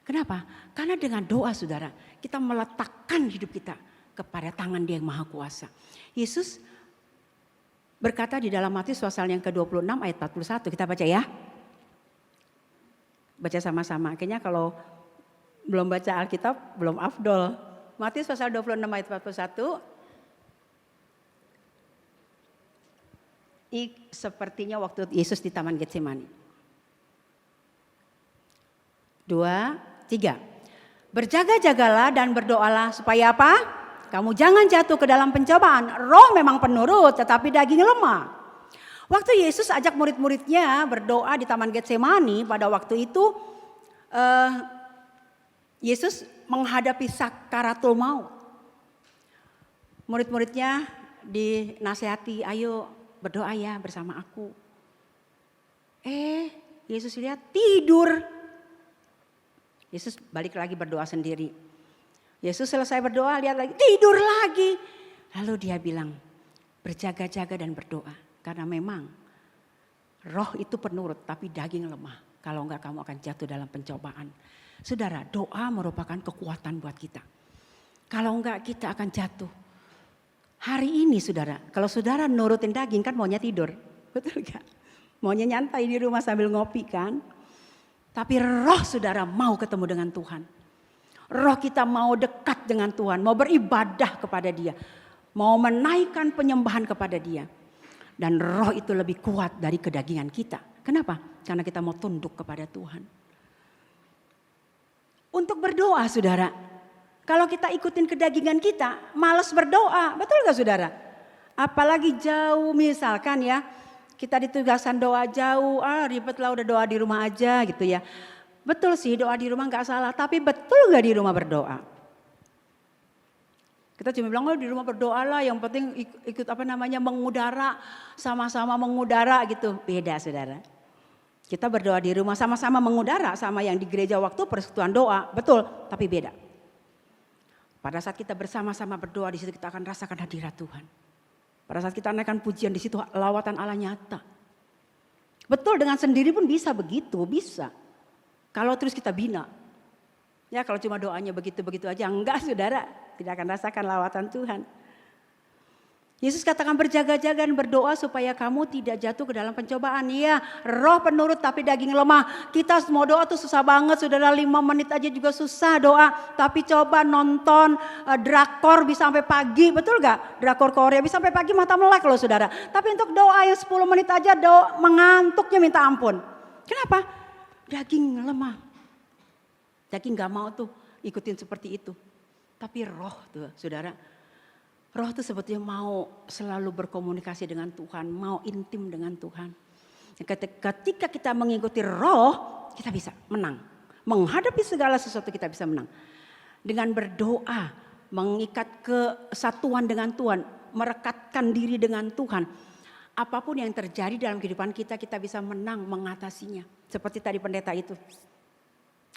Kenapa? Karena dengan doa saudara, kita meletakkan hidup kita kepada tangan Dia yang Maha Kuasa. Yesus berkata di dalam Matius pasal yang ke-26 ayat 41, kita baca ya. Baca sama-sama, kayaknya kalau belum baca Alkitab, belum afdol. Matius pasal 26 ayat 41. Ini sepertinya waktu Yesus di Taman Getsemani. 2, 3. Berjaga-jagalah dan berdoalah supaya apa? Kamu jangan jatuh ke dalam pencobaan. Roh memang penurut tetapi daging lemah. Waktu Yesus ajak murid-muridnya berdoa di Taman Getsemani pada waktu itu. Yesus menghadapi sakaratul maut. Murid-muridnya dinasihati, ayo berdoa ya bersama aku. Yesus lihat tidur. Yesus balik lagi berdoa sendiri. Yesus selesai berdoa, lihat lagi, tidur lagi. Lalu dia bilang, berjaga-jaga dan berdoa. Karena memang roh itu penurut tapi daging lemah. Kalau enggak kamu akan jatuh dalam pencobaan. Saudara, doa merupakan kekuatan buat kita. Kalau enggak kita akan jatuh. Hari ini saudara, kalau saudara nurutin daging kan maunya tidur. Betul gak? Maunya nyantai di rumah sambil ngopi kan. Tapi roh saudara mau ketemu dengan Tuhan. Roh kita mau dekat dengan Tuhan, mau beribadah kepada Dia, mau menaikkan penyembahan kepada Dia. Dan roh itu lebih kuat dari kedagingan kita. Kenapa? Karena kita mau tunduk kepada Tuhan. Untuk berdoa saudara, kalau kita ikutin kedagingan kita, malas berdoa, betul gak saudara? Apalagi jauh misalkan ya, kita ditugaskan doa jauh, ribet lah udah doa di rumah aja gitu ya. Betul sih doa di rumah gak salah, tapi betul gak di rumah berdoa? Kita cuma bilang di rumah berdoa lah, yang penting ikut mengudara, sama-sama mengudara gitu. Beda saudara. Kita berdoa di rumah sama-sama mengudara sama yang di gereja waktu persekutuan doa, betul, tapi beda. Pada saat kita bersama-sama berdoa di situ kita akan rasakan hadirat Tuhan. Pada saat kita naikkan pujian di situ lawatan Allah nyata. Betul dengan sendiri pun bisa begitu, bisa. Kalau terus kita bina. Ya kalau cuma doanya begitu-begitu aja, enggak saudara, tidak akan rasakan lawatan Tuhan. Yesus katakan berjaga-jaga dan berdoa supaya kamu tidak jatuh ke dalam pencobaan. Iya, roh penurut tapi daging lemah. Kita semua doa tuh susah banget, saudara, 5 menit aja juga susah doa. Tapi coba nonton drakor bisa sampai pagi, betul gak? Drakor Korea bisa sampai pagi mata melek loh saudara. Tapi untuk doa yang 10 menit aja mengantuknya minta ampun. Kenapa? Daging lemah. Daging gak mau tuh ikutin seperti itu. Tapi roh tuh saudara. Roh tuh sebetulnya mau selalu berkomunikasi dengan Tuhan. Mau intim dengan Tuhan. Ketika kita mengikuti roh kita bisa menang. Menghadapi segala sesuatu kita bisa menang. Dengan berdoa. Mengikat kesatuan dengan Tuhan. Merekatkan diri dengan Tuhan. Apapun yang terjadi dalam kehidupan kita, kita bisa menang mengatasinya. Seperti tadi pendeta itu.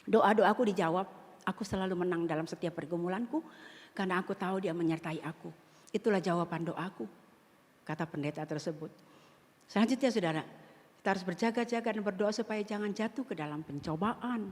Doa-doaku dijawab, aku selalu menang dalam setiap pergumulanku. Karena aku tahu Dia menyertai aku. Itulah jawaban doaku, kata pendeta tersebut. Selanjutnya saudara, kita harus berjaga-jaga dan berdoa supaya jangan jatuh ke dalam pencobaan.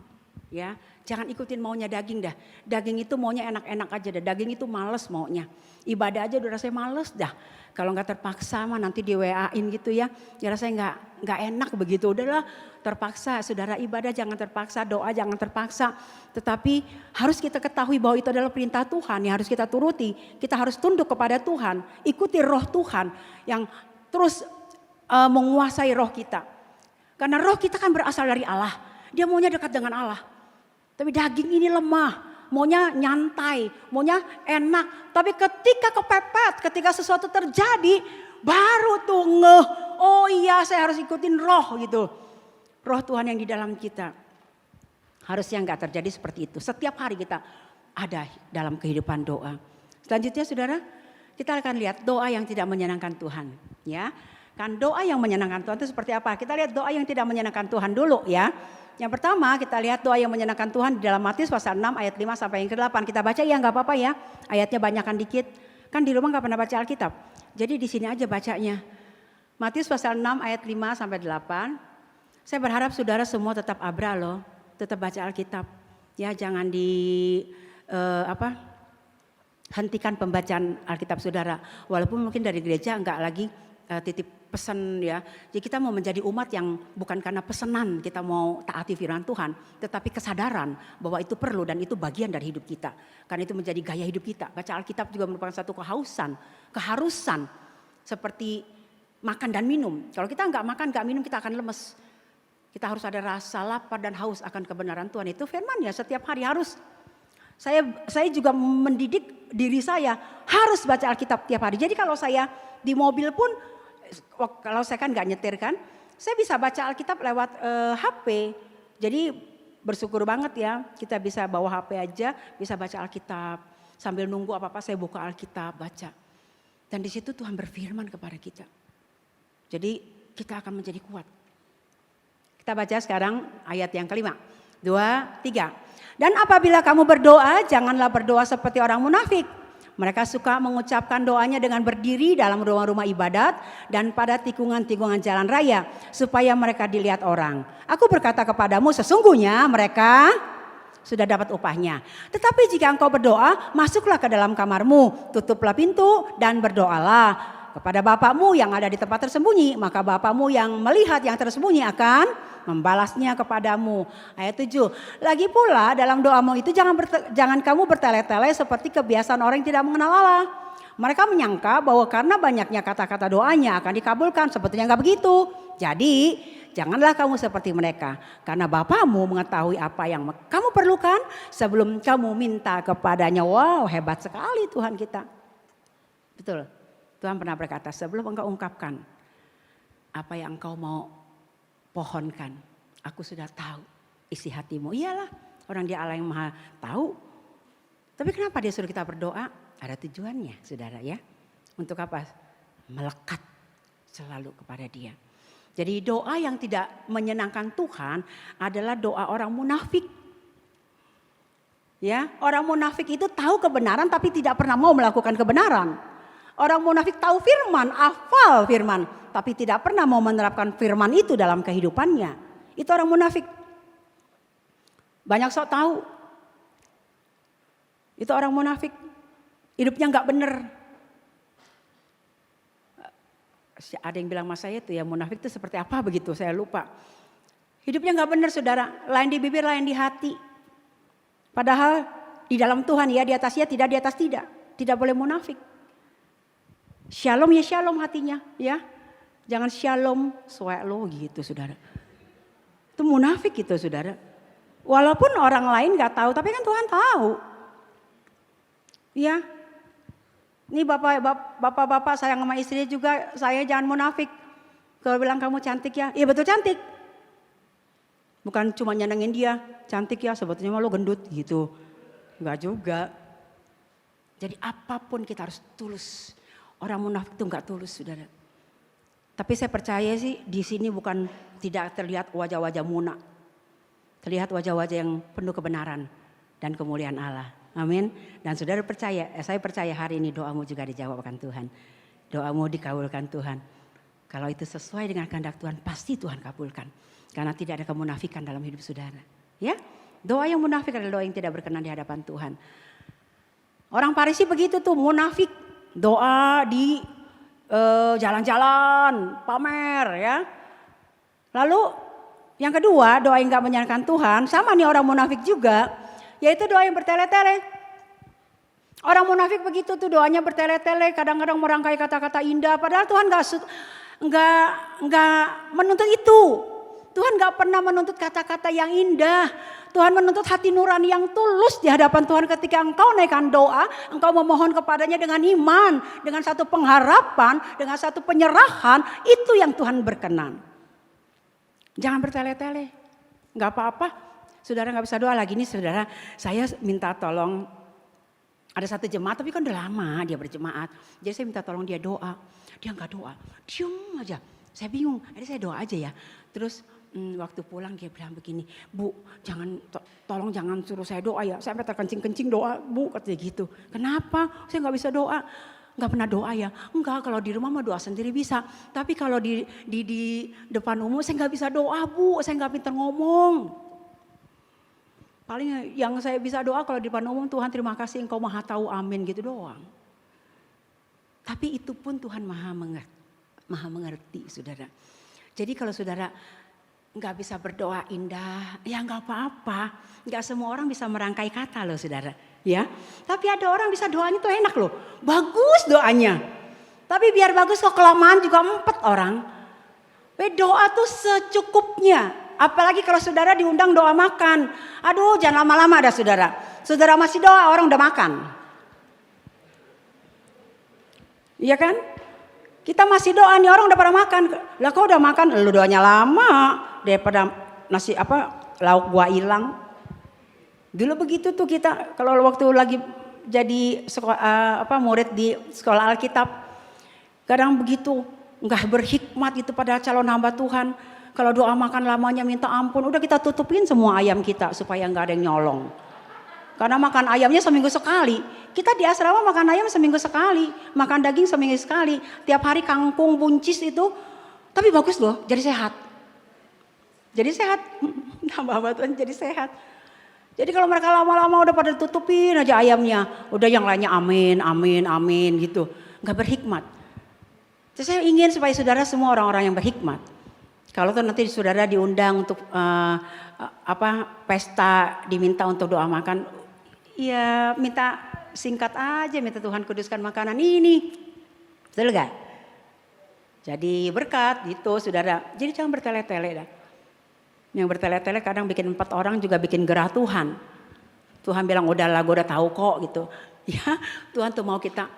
Ya, jangan ikutin maunya daging dah. Daging itu maunya enak-enak aja dah. Daging itu males maunya. Ibadah aja udah rasanya males dah. Kalau nggak terpaksa mah nanti di WA-in gitu ya. Ya rasanya nggak enak begitu. Udahlah terpaksa. Saudara, ibadah jangan terpaksa, doa jangan terpaksa. Tetapi harus kita ketahui bahwa itu adalah perintah Tuhan yang harus kita turuti. Kita harus tunduk kepada Tuhan. Ikuti roh Tuhan yang terus menguasai roh kita. Karena roh kita kan berasal dari Allah. Dia maunya dekat dengan Allah. Tapi daging ini lemah, maunya nyantai, maunya enak. Tapi ketika kepepet, ketika sesuatu terjadi, baru tuh ngeh, oh iya saya harus ikutin roh gitu. Roh Tuhan yang di dalam kita. Harusnya gak terjadi seperti itu. Setiap hari kita ada dalam kehidupan doa. Selanjutnya saudara, kita akan lihat doa yang tidak menyenangkan Tuhan. Ya, kan doa yang menyenangkan Tuhan itu seperti apa? Kita lihat doa yang tidak menyenangkan Tuhan dulu ya. Yang pertama kita lihat doa yang menyenangkan Tuhan di dalam Matius pasal 6 ayat 5 sampai yang ke-8. Kita baca ya gak apa-apa ya. Ayatnya banyakkan dikit. Kan di rumah gak pernah baca Alkitab. Jadi di sini aja bacanya. Matius pasal 6 ayat 5 sampai 8. Saya berharap saudara semua tetap abra loh. Tetap baca Alkitab. Ya jangan hentikan pembacaan Alkitab saudara. Walaupun mungkin dari gereja enggak lagi titip pesan ya. Jadi kita mau menjadi umat yang bukan karena pesanan kita mau taati firman Tuhan. Tetapi kesadaran bahwa itu perlu dan itu bagian dari hidup kita. Karena itu menjadi gaya hidup kita. Baca Alkitab juga merupakan satu keharusan. Seperti makan dan minum. Kalau kita enggak makan, enggak minum kita akan lemes. Kita harus ada rasa lapar dan haus akan kebenaran Tuhan. Itu firman ya setiap hari harus. Saya juga mendidik diri saya harus baca Alkitab tiap hari. Jadi kalau saya di mobil pun, kalau saya kan nggak nyetir kan, saya bisa baca Alkitab lewat HP. Jadi bersyukur banget ya kita bisa bawa HP aja, bisa baca Alkitab. Sambil nunggu apa-apa saya buka Alkitab, baca. Dan di situ Tuhan berfirman kepada kita. Jadi kita akan menjadi kuat. Kita baca sekarang ayat yang kelima. 2, 3. Dan apabila kamu berdoa, janganlah berdoa seperti orang munafik. Mereka suka mengucapkan doanya dengan berdiri dalam rumah-rumah ibadat dan pada tikungan-tikungan jalan raya supaya mereka dilihat orang. Aku berkata kepadamu, sesungguhnya mereka sudah dapat upahnya. Tetapi jika engkau berdoa, masuklah ke dalam kamarmu, tutuplah pintu dan berdoalah kepada Bapakmu yang ada di tempat tersembunyi. Maka Bapakmu yang melihat yang tersembunyi akan membalasnya kepadamu. Ayat 7. Lagi pula dalam doamu itu jangan kamu bertele-tele seperti kebiasaan orang yang tidak mengenal Allah. Mereka menyangka bahwa karena banyaknya kata-kata doanya akan dikabulkan. Sebetulnya enggak begitu. Jadi janganlah kamu seperti mereka. Karena Bapamu mengetahui apa yang kamu perlukan sebelum kamu minta kepadanya. Wow, hebat sekali Tuhan kita. Betul. Tuhan pernah berkata, sebelum engkau ungkapkan apa yang engkau mau pohonkan, aku sudah tahu isi hatimu. Iyalah, orang dia Allah yang maha tahu. Tapi kenapa dia suruh kita berdoa? Ada tujuannya, saudara ya. Untuk apa? Melekat selalu kepada dia. Jadi doa yang tidak menyenangkan Tuhan adalah doa orang munafik. Ya, orang munafik itu tahu kebenaran tapi tidak pernah mau melakukan kebenaran. Orang munafik tahu firman, hafal firman, tapi tidak pernah mau menerapkan firman itu dalam kehidupannya. Itu orang munafik. Banyak sok tahu. Itu orang munafik. Hidupnya nggak bener. Ada yang bilang sama saya tuh ya, munafik itu seperti apa begitu, saya lupa. Hidupnya nggak bener saudara, lain di bibir, lain di hati. Padahal di dalam Tuhan ya, di atas ya tidak, di atas tidak. Tidak boleh munafik. Shalom ya shalom hatinya ya. Jangan shalom swelo gitu saudara. Itu munafik gitu saudara. Walaupun orang lain gak tahu tapi kan Tuhan tahu. Ya. Ini bapak-bapak sayang sama istri juga, saya jangan munafik. Kalau bilang kamu cantik ya, iya betul cantik. Bukan cuma nyenengin dia, cantik ya sebetulnya malu gendut gitu. Enggak juga. Jadi apapun kita harus tulus. Orang munafik itu enggak tulus saudara. Tapi saya percaya sih di sini bukan tidak terlihat wajah-wajah munak. Terlihat wajah-wajah yang penuh kebenaran dan kemuliaan Allah. Amin. Dan saudara percaya, saya percaya hari ini doamu juga dijawabkan Tuhan. Doamu dikabulkan Tuhan. Kalau itu sesuai dengan kehendak Tuhan, pasti Tuhan kabulkan. Karena tidak ada kemunafikan dalam hidup saudara. Ya, doa yang munafik adalah doa yang tidak berkenan di hadapan Tuhan. Orang Farisi begitu tuh, munafik. Doa di jalan-jalan, pamer ya. Lalu yang kedua, doa yang gak menyenangkan Tuhan, sama nih orang munafik juga. Yaitu doa yang bertele-tele. Orang munafik begitu tuh doanya bertele-tele, kadang-kadang merangkai kata-kata indah. Padahal Tuhan nggak menuntut itu. Tuhan nggak pernah menuntut kata-kata yang indah. Tuhan menuntut hati nurani yang tulus di hadapan Tuhan ketika engkau naikkan doa, engkau memohon kepadanya dengan iman, dengan satu pengharapan, dengan satu penyerahan. Itu yang Tuhan berkenan. Jangan bertele-tele, nggak apa-apa. Saudara nggak bisa doa lagi nih saudara, saya minta tolong, ada satu jemaat tapi kan udah lama dia berjemaat. Jadi saya minta tolong dia doa, dia nggak doa, diem aja. Saya bingung, jadi saya doa aja ya. Terus waktu pulang dia bilang begini, Bu tolong jangan suruh saya doa ya, saya sampai terkencing-kencing doa Bu katanya gitu. Kenapa? Saya nggak bisa doa. Nggak pernah doa ya? Enggak, kalau di rumah mah doa sendiri bisa. Tapi kalau di depan umum saya nggak bisa doa Bu, saya nggak pintar ngomong. Paling yang saya bisa doa kalau di depan umum, Tuhan terima kasih engkau maha tahu, amin gitu doang. Tapi itu pun Tuhan maha mengerti saudara. Jadi kalau saudara nggak bisa berdoa indah, ya nggak apa-apa. Nggak semua orang bisa merangkai kata loh saudara. Ya, tapi ada orang bisa doanya tuh enak loh, bagus doanya. Tapi biar bagus kok kelamaan juga empet orang. Doa tuh secukupnya. Apalagi kalau saudara diundang doa makan. Aduh jangan lama-lama ada saudara. Saudara masih doa orang udah makan. Iya kan? Kita masih doa nih orang udah pada makan. Lah kau udah makan, lu doanya lama. Daripada nasi lauk gua hilang. Dulu begitu tuh kita kalau waktu lagi jadi murid di sekolah Alkitab. Kadang begitu nggak berhikmat itu pada calon hamba Tuhan. Kalau doa makan lamanya minta ampun, udah kita tutupin semua ayam kita supaya nggak ada yang nyolong. Karena makan ayamnya seminggu sekali. Kita di asrama makan ayam seminggu sekali, makan daging seminggu sekali. Tiap hari kangkung buncis itu, tapi bagus loh, jadi sehat. Jadi sehat, hamba Tuhan jadi sehat. Jadi kalau mereka lama-lama udah pada tutupin aja ayamnya, udah yang lainnya amin, amin, amin gitu. Nggak berhikmat. Jadi saya ingin supaya saudara semua orang-orang yang berhikmat. Kalau tuh nanti saudara diundang untuk pesta, diminta untuk doa makan, ya minta singkat aja, minta Tuhan kuduskan makanan ini, betul gak? Jadi berkat gitu saudara. Jadi jangan bertele-tele dah. Yang bertele-tele kadang bikin 4 orang juga bikin gerah Tuhan. Tuhan bilang udahlah, gue udah tahu kok gitu. Ya Tuhan tuh mau kita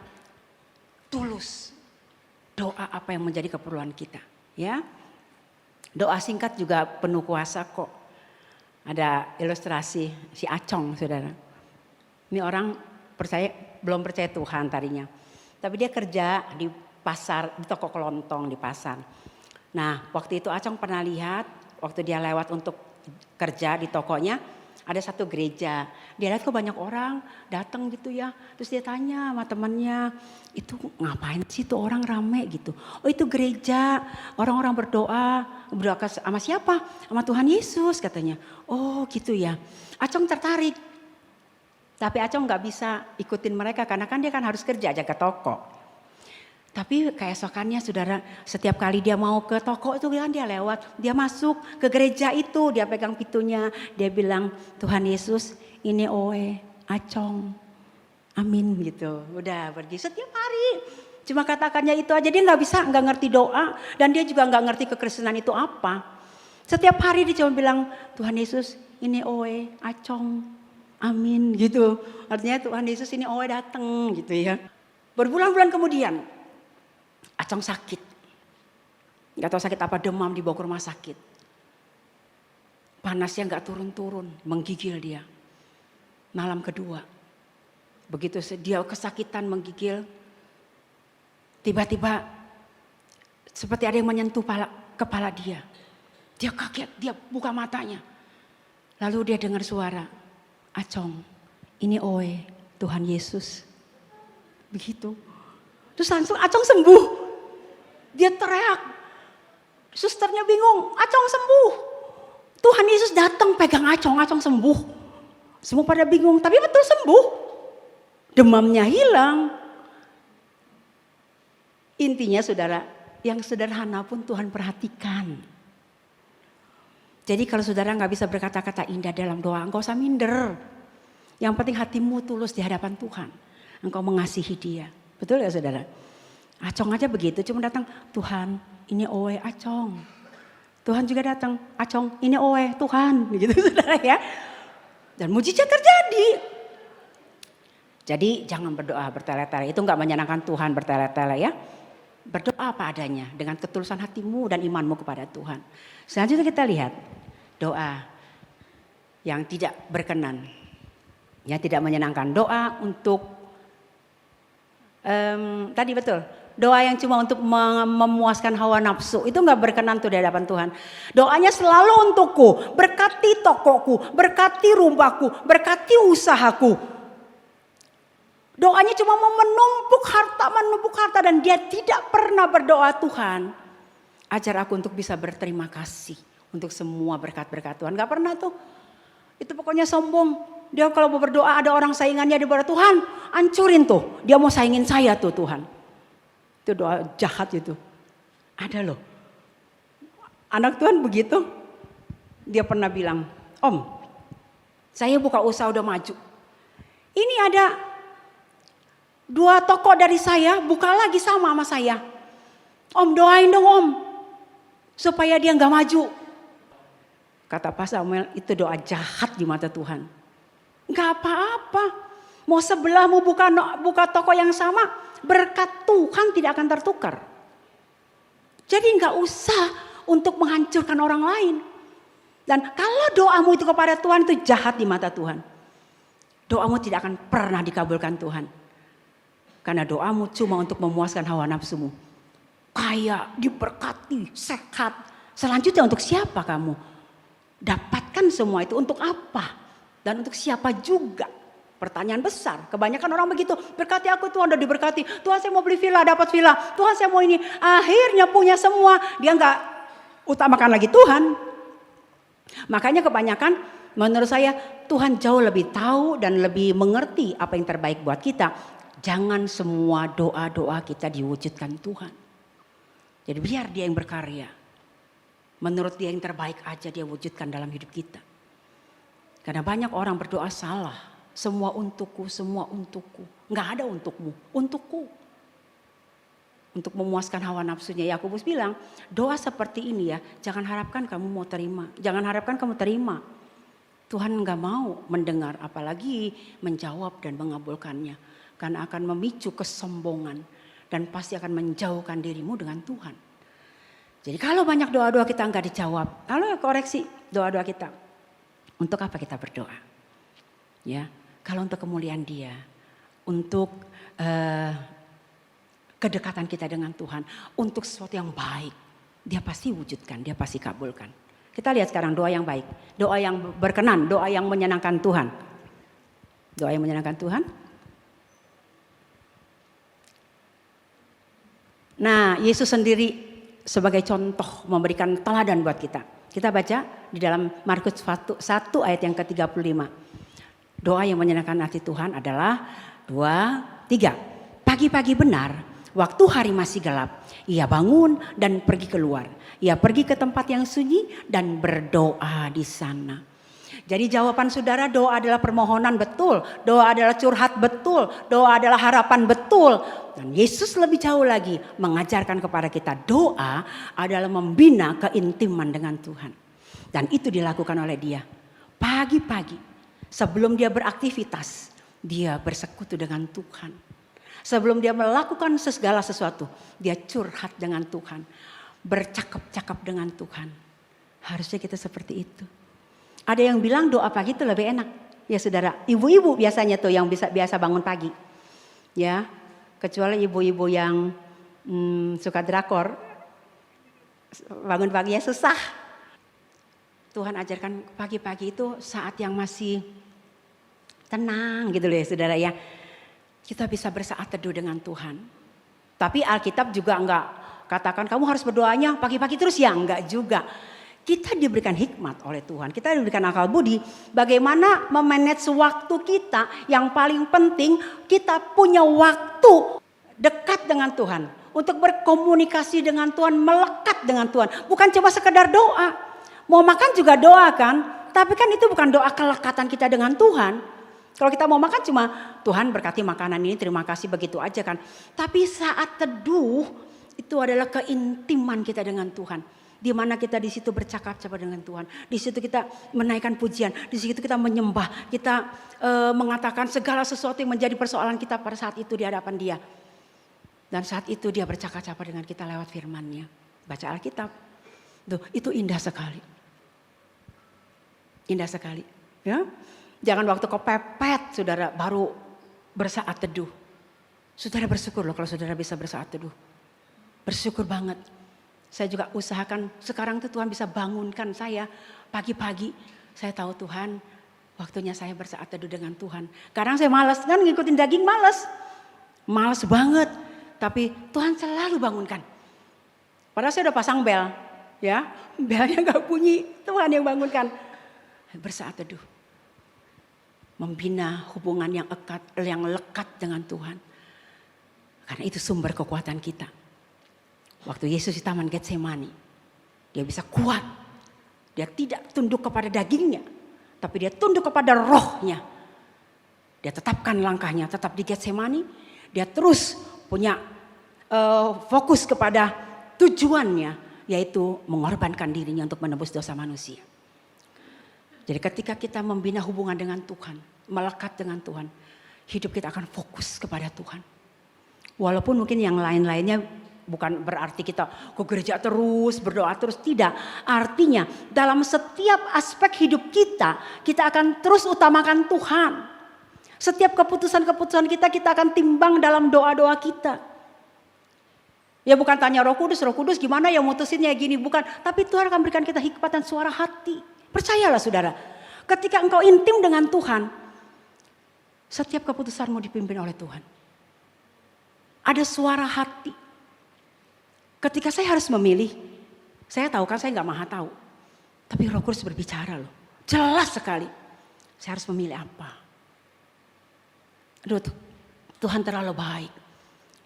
tulus doa apa yang menjadi keperluan kita, ya. Doa singkat juga penuh kuasa kok. Ada ilustrasi si Acong saudara. Ini orang belum percaya Tuhan tadinya. Tapi dia kerja di pasar, di toko kelontong di pasar. Nah waktu itu Acong pernah lihat, waktu dia lewat untuk kerja di tokonya, ada satu gereja. Dia lihat kok banyak orang datang gitu ya. Terus dia tanya sama temannya, itu ngapain sih tuh orang rame gitu. Oh itu gereja, orang-orang berdoa sama siapa? Sama Tuhan Yesus katanya. Oh gitu ya. Acong tertarik. Tapi Acong gak bisa ikutin mereka karena kan dia kan harus kerja jaga toko. Tapi keesokannya saudara, setiap kali dia mau ke toko itu kan dia lewat, dia masuk ke gereja itu, dia pegang pintunya, dia bilang, Tuhan Yesus ini oe, Acong, amin gitu. Udah pergi setiap hari, cuma katakannya itu aja, dia nggak ngerti doa dan dia juga nggak ngerti kekristenan itu apa. Setiap hari dia cuma bilang, Tuhan Yesus ini oe, Acong, amin gitu. Artinya Tuhan Yesus ini oe datang gitu ya. Berbulan-bulan kemudian, Acong sakit, gak tahu sakit apa, demam, dibawa ke rumah sakit. Panasnya gak turun-turun, menggigil dia. Malam kedua, begitu dia kesakitan menggigil, tiba-tiba seperti ada yang menyentuh kepala dia. Dia kaget, dia buka matanya. Lalu dia dengar suara, Acong, ini oe, Tuhan Yesus. Begitu. Terus langsung Acong sembuh. Dia teriak. Susternya bingung, Acong sembuh. Tuhan Yesus datang pegang Acong, Acong sembuh. Semua pada bingung, tapi betul sembuh. Demamnya hilang. Intinya saudara, yang sederhana pun Tuhan perhatikan. Jadi kalau saudara gak bisa berkata-kata indah dalam doa, engkau usah minder. Yang penting hatimu tulus di hadapan Tuhan. Engkau mengasihi dia. Betul ya saudara? Acong aja begitu, cuma datang, Tuhan ini oe Acong. Tuhan juga datang, Acong ini oe Tuhan. Begitu saudara ya. Dan mujizat terjadi. Jadi jangan berdoa bertele-tele, itu gak menyenangkan Tuhan bertele-tele ya. Berdoa apa adanya dengan ketulusan hatimu dan imanmu kepada Tuhan. Selanjutnya kita lihat doa yang tidak berkenan. Ya tidak menyenangkan, doa untuk tadi betul. Doa yang cuma untuk memuaskan hawa nafsu itu gak berkenan tuh di hadapan Tuhan. Doanya selalu untukku, berkati tokoku, berkati rumahku, berkati usahaku. Doanya cuma mau menumpuk harta dan dia tidak pernah berdoa, Tuhan ajar aku untuk bisa berterima kasih untuk semua berkat-berkat Tuhan. Gak pernah tuh, itu pokoknya sombong. Dia kalau mau berdoa ada orang saingannya di bawah Tuhan, hancurin tuh. Dia mau saingin saya tuh Tuhan. Itu doa jahat itu. Ada loh. Anak Tuhan begitu. Dia pernah bilang, Om, saya buka usaha udah maju. Ini ada 2 toko dari saya buka lagi sama saya. Om doain dong Om. Supaya dia gak maju. Kata Pak Samuel, itu doa jahat di mata Tuhan. Gak apa-apa. Mau sebelahmu buka toko yang sama, berkat Tuhan tidak akan tertukar. Jadi gak usah untuk menghancurkan orang lain. Dan kalau doamu itu kepada Tuhan itu jahat di mata Tuhan. Doamu tidak akan pernah dikabulkan Tuhan. Karena doamu cuma untuk memuaskan hawa nafsumu. Kaya, diberkati, sehat. Selanjutnya untuk siapa kamu? Dapatkan semua itu untuk apa? Dan untuk siapa juga? Pertanyaan besar. Kebanyakan orang begitu. Berkati aku Tuhan, udah diberkati. Tuhan saya mau beli villa, dapat villa. Tuhan saya mau ini. Akhirnya punya semua. Dia gak utamakan lagi Tuhan. Makanya kebanyakan menurut saya Tuhan jauh lebih tahu dan lebih mengerti apa yang terbaik buat kita. Jangan semua doa-doa kita diwujudkan Tuhan. Jadi biar dia yang berkarya. Menurut dia yang terbaik aja dia wujudkan dalam hidup kita. Karena banyak orang berdoa salah. Semua untukku, semua untukku. Nggak ada untukmu, untukku. Untuk memuaskan hawa nafsunya. Yakobus bilang, doa seperti ini ya, jangan harapkan kamu mau terima. Jangan harapkan kamu terima. Tuhan nggak mau mendengar, apalagi menjawab dan mengabulkannya. Karena akan memicu kesombongan. Dan pasti akan menjauhkan dirimu dengan Tuhan. Jadi kalau banyak doa-doa kita nggak dijawab, lalu koreksi doa-doa kita. Untuk apa kita berdoa? Ya, kalau untuk kemuliaan Dia, untuk kedekatan kita dengan Tuhan, untuk sesuatu yang baik, Dia pasti wujudkan, Dia pasti kabulkan. Kita lihat sekarang doa yang baik, doa yang berkenan, doa yang menyenangkan Tuhan. Doa yang menyenangkan Tuhan. Nah, Yesus sendiri sebagai contoh memberikan teladan buat kita. Kita baca di dalam Markus 1 ayat yang ke-35. Doa yang menyenangkan hati Tuhan adalah 2, 3. Pagi-pagi benar, waktu hari masih gelap, ia bangun dan pergi keluar. Ia pergi ke tempat yang sunyi dan berdoa di sana. Jadi jawaban saudara, doa adalah permohonan betul, doa adalah curhat betul, doa adalah harapan betul. Dan Yesus lebih jauh lagi mengajarkan kepada kita, doa adalah membina keintiman dengan Tuhan. Dan itu dilakukan oleh Dia. Pagi-pagi sebelum Dia beraktivitas, Dia bersekutu dengan Tuhan. Sebelum Dia melakukan segala sesuatu, Dia curhat dengan Tuhan. Bercakap-cakap dengan Tuhan. Harusnya kita seperti itu. Ada yang bilang doa pagi itu lebih enak. Ya saudara, ibu-ibu biasanya tuh yang biasa bangun pagi. Ya, kecuali ibu-ibu yang suka drakor. Bangun paginya susah. Tuhan ajarkan pagi-pagi itu saat yang masih tenang gitu loh ya saudara ya. Kita bisa bersaat teduh dengan Tuhan. Tapi Alkitab juga enggak katakan kamu harus berdoanya pagi-pagi terus ya, enggak juga. Kita diberikan hikmat oleh Tuhan, kita diberikan akal budi bagaimana memanage waktu kita. Yang paling penting kita punya waktu dekat dengan Tuhan. Untuk berkomunikasi dengan Tuhan, melekat dengan Tuhan. Bukan cuma sekedar doa. Mau makan juga doa kan, tapi kan itu bukan doa kelekatan kita dengan Tuhan. Kalau kita mau makan cuma Tuhan berkati makanan ini, terima kasih begitu aja kan. Tapi saat teduh itu adalah keintiman kita dengan Tuhan. Di mana kita di situ bercakap-cakap dengan Tuhan. Di situ kita menaikkan pujian. Di situ kita menyembah. Kita mengatakan segala sesuatu yang menjadi persoalan kita pada saat itu di hadapan Dia. Dan saat itu Dia bercakap-cakap dengan kita lewat firman-Nya. Baca Alkitab. Tuh, itu indah sekali. Indah sekali. Ya. Jangan waktu kepepet saudara baru bersaat teduh. Saudara bersyukur loh kalau saudara bisa bersaat teduh. Bersyukur banget. Saya juga usahakan sekarang tuh Tuhan bisa bangunkan saya pagi-pagi. Saya tahu Tuhan waktunya saya bersaat teduh dengan Tuhan. Kadang saya malas kan ngikutin daging malas. Malas banget. Tapi Tuhan selalu bangunkan. Padahal saya udah pasang bel. Ya, belnya gak bunyi. Tuhan yang bangunkan. Bersaat teduh. Membina hubungan yang lekat dengan Tuhan. Karena itu sumber kekuatan kita. Waktu Yesus di Taman Getsemani, Dia bisa kuat. Dia tidak tunduk kepada dagingnya, tapi Dia tunduk kepada rohnya. Dia tetapkan langkahnya tetap di Getsemani. Dia terus punya fokus kepada tujuannya, yaitu mengorbankan dirinya untuk menebus dosa manusia. Jadi ketika kita membina hubungan dengan Tuhan, melekat dengan Tuhan, hidup kita akan fokus kepada Tuhan. Walaupun mungkin yang lain-lainnya bukan berarti kita ke gereja terus, berdoa terus. Tidak. Artinya dalam setiap aspek hidup kita, kita akan terus utamakan Tuhan. Setiap keputusan-keputusan kita akan timbang dalam doa-doa kita. Ya bukan tanya Roh Kudus gimana ya mutusinnya gini. Bukan. Tapi Tuhan akan berikan kita hikmat dan suara hati. Percayalah saudara. Ketika engkau intim dengan Tuhan, setiap keputusanmu dipimpin oleh Tuhan. Ada suara hati. Ketika saya harus memilih, saya tahu kan saya gak maha tahu. Tapi Roh Kudus berbicara loh. Jelas sekali. Saya harus memilih apa. Aduh Tuhan terlalu baik.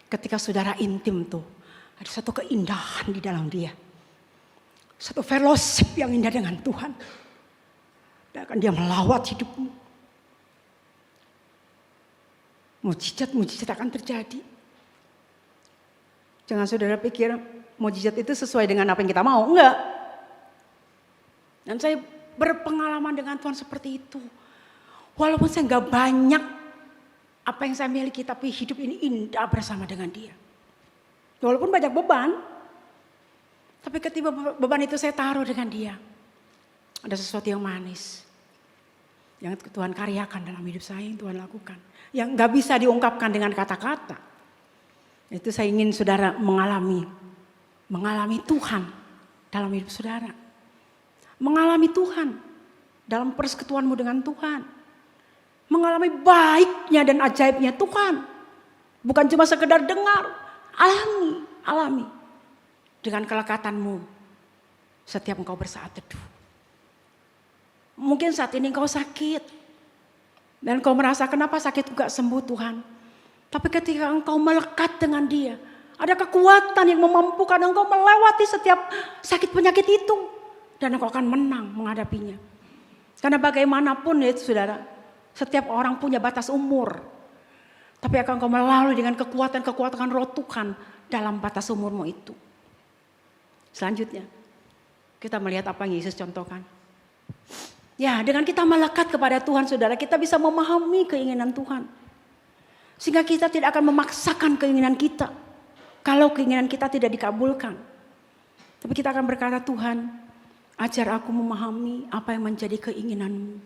Ketika saudara intim tuh. Ada satu keindahan di dalam Dia. Satu fellowship yang indah dengan Tuhan. Dan akan dia melawat hidupmu. Mujizat-mujizat akan terjadi. Jangan saudara pikir mujizat itu sesuai dengan apa yang kita mau. Enggak. Dan saya berpengalaman dengan Tuhan seperti itu. Walaupun saya enggak banyak apa yang saya miliki, tapi hidup ini indah bersama dengan dia. Walaupun banyak beban, tapi ketika beban itu saya taruh dengan dia, ada sesuatu yang manis yang Tuhan karyakan dalam hidup saya, yang Tuhan lakukan, yang gak bisa diungkapkan dengan kata-kata. Itu saya ingin saudara mengalami Tuhan dalam hidup saudara, mengalami Tuhan dalam persekutuanmu dengan Tuhan, mengalami baiknya dan ajaibnya Tuhan, bukan cuma sekedar dengar, alami dengan kelekatanmu setiap engkau bersaat teduh. Mungkin saat ini engkau sakit dan engkau merasa kenapa sakit gak sembuh Tuhan. Tapi ketika engkau melekat dengan dia, ada kekuatan yang memampukan engkau melewati setiap sakit penyakit itu. Dan engkau akan menang menghadapinya. Karena bagaimanapun ya saudara, setiap orang punya batas umur. Tapi akan engkau melalui dengan kekuatan roh Tuhan dalam batas umurmu itu. Selanjutnya, kita melihat apa yang Yesus contohkan. Ya, dengan kita melekat kepada Tuhan saudara, kita bisa memahami keinginan Tuhan. Sehingga kita tidak akan memaksakan keinginan kita. Kalau keinginan kita tidak dikabulkan. Tapi kita akan berkata, Tuhan, ajar aku memahami apa yang menjadi keinginanmu.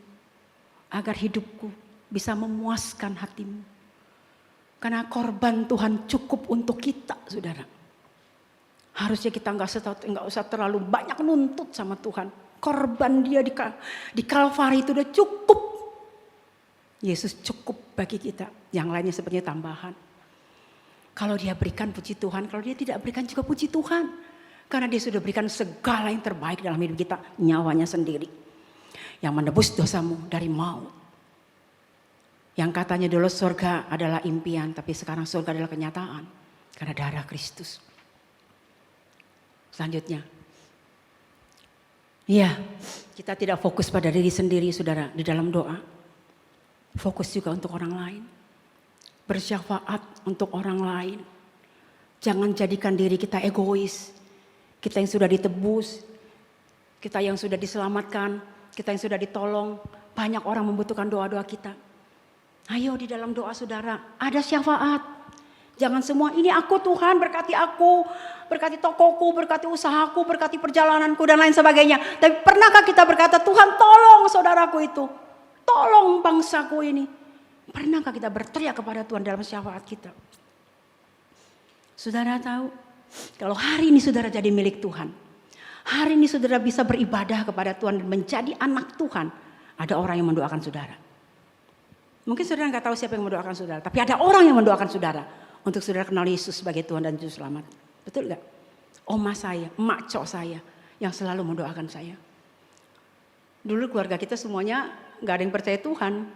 Agar hidupku bisa memuaskan hatimu. Karena korban Tuhan cukup untuk kita saudara. Harusnya kita nggak usah terlalu banyak nuntut sama Tuhan. Korban dia di Kalvari itu udah cukup. Yesus cukup bagi kita. Yang lainnya sebenarnya tambahan. Kalau dia berikan puji Tuhan, kalau dia tidak berikan juga puji Tuhan. Karena dia sudah berikan segala yang terbaik dalam hidup kita. Nyawanya sendiri. Yang menebus dosamu dari maut. Yang katanya dulu surga adalah impian, tapi sekarang surga adalah kenyataan. Karena darah Kristus. Selanjutnya. Iya, kita tidak fokus pada diri sendiri saudara di dalam doa. Fokus juga untuk orang lain. Bersyafaat untuk orang lain. Jangan jadikan diri kita egois. Kita yang sudah ditebus, kita yang sudah diselamatkan, kita yang sudah ditolong. Banyak orang membutuhkan doa-doa kita. Ayo di dalam doa saudara, ada syafaat. Jangan semua ini aku Tuhan, berkati aku, berkati tokoku, berkati usahaku, berkati perjalananku dan lain sebagainya. Tapi pernahkah kita berkata, Tuhan tolong saudaraku itu, tolong bangsaku ini. Pernahkah kita berteriak kepada Tuhan dalam syafaat kita? Saudara tahu, kalau hari ini saudara jadi milik Tuhan, hari ini saudara bisa beribadah kepada Tuhan dan menjadi anak Tuhan, ada orang yang mendoakan saudara. Mungkin saudara nggak tahu siapa yang mendoakan saudara, tapi ada orang yang mendoakan saudara. Untuk saudara kenal Yesus sebagai Tuhan dan Juru Selamat. Betul gak? Oma saya, emak cok saya yang selalu mendoakan saya. Dulu keluarga kita semuanya gak ada yang percaya Tuhan.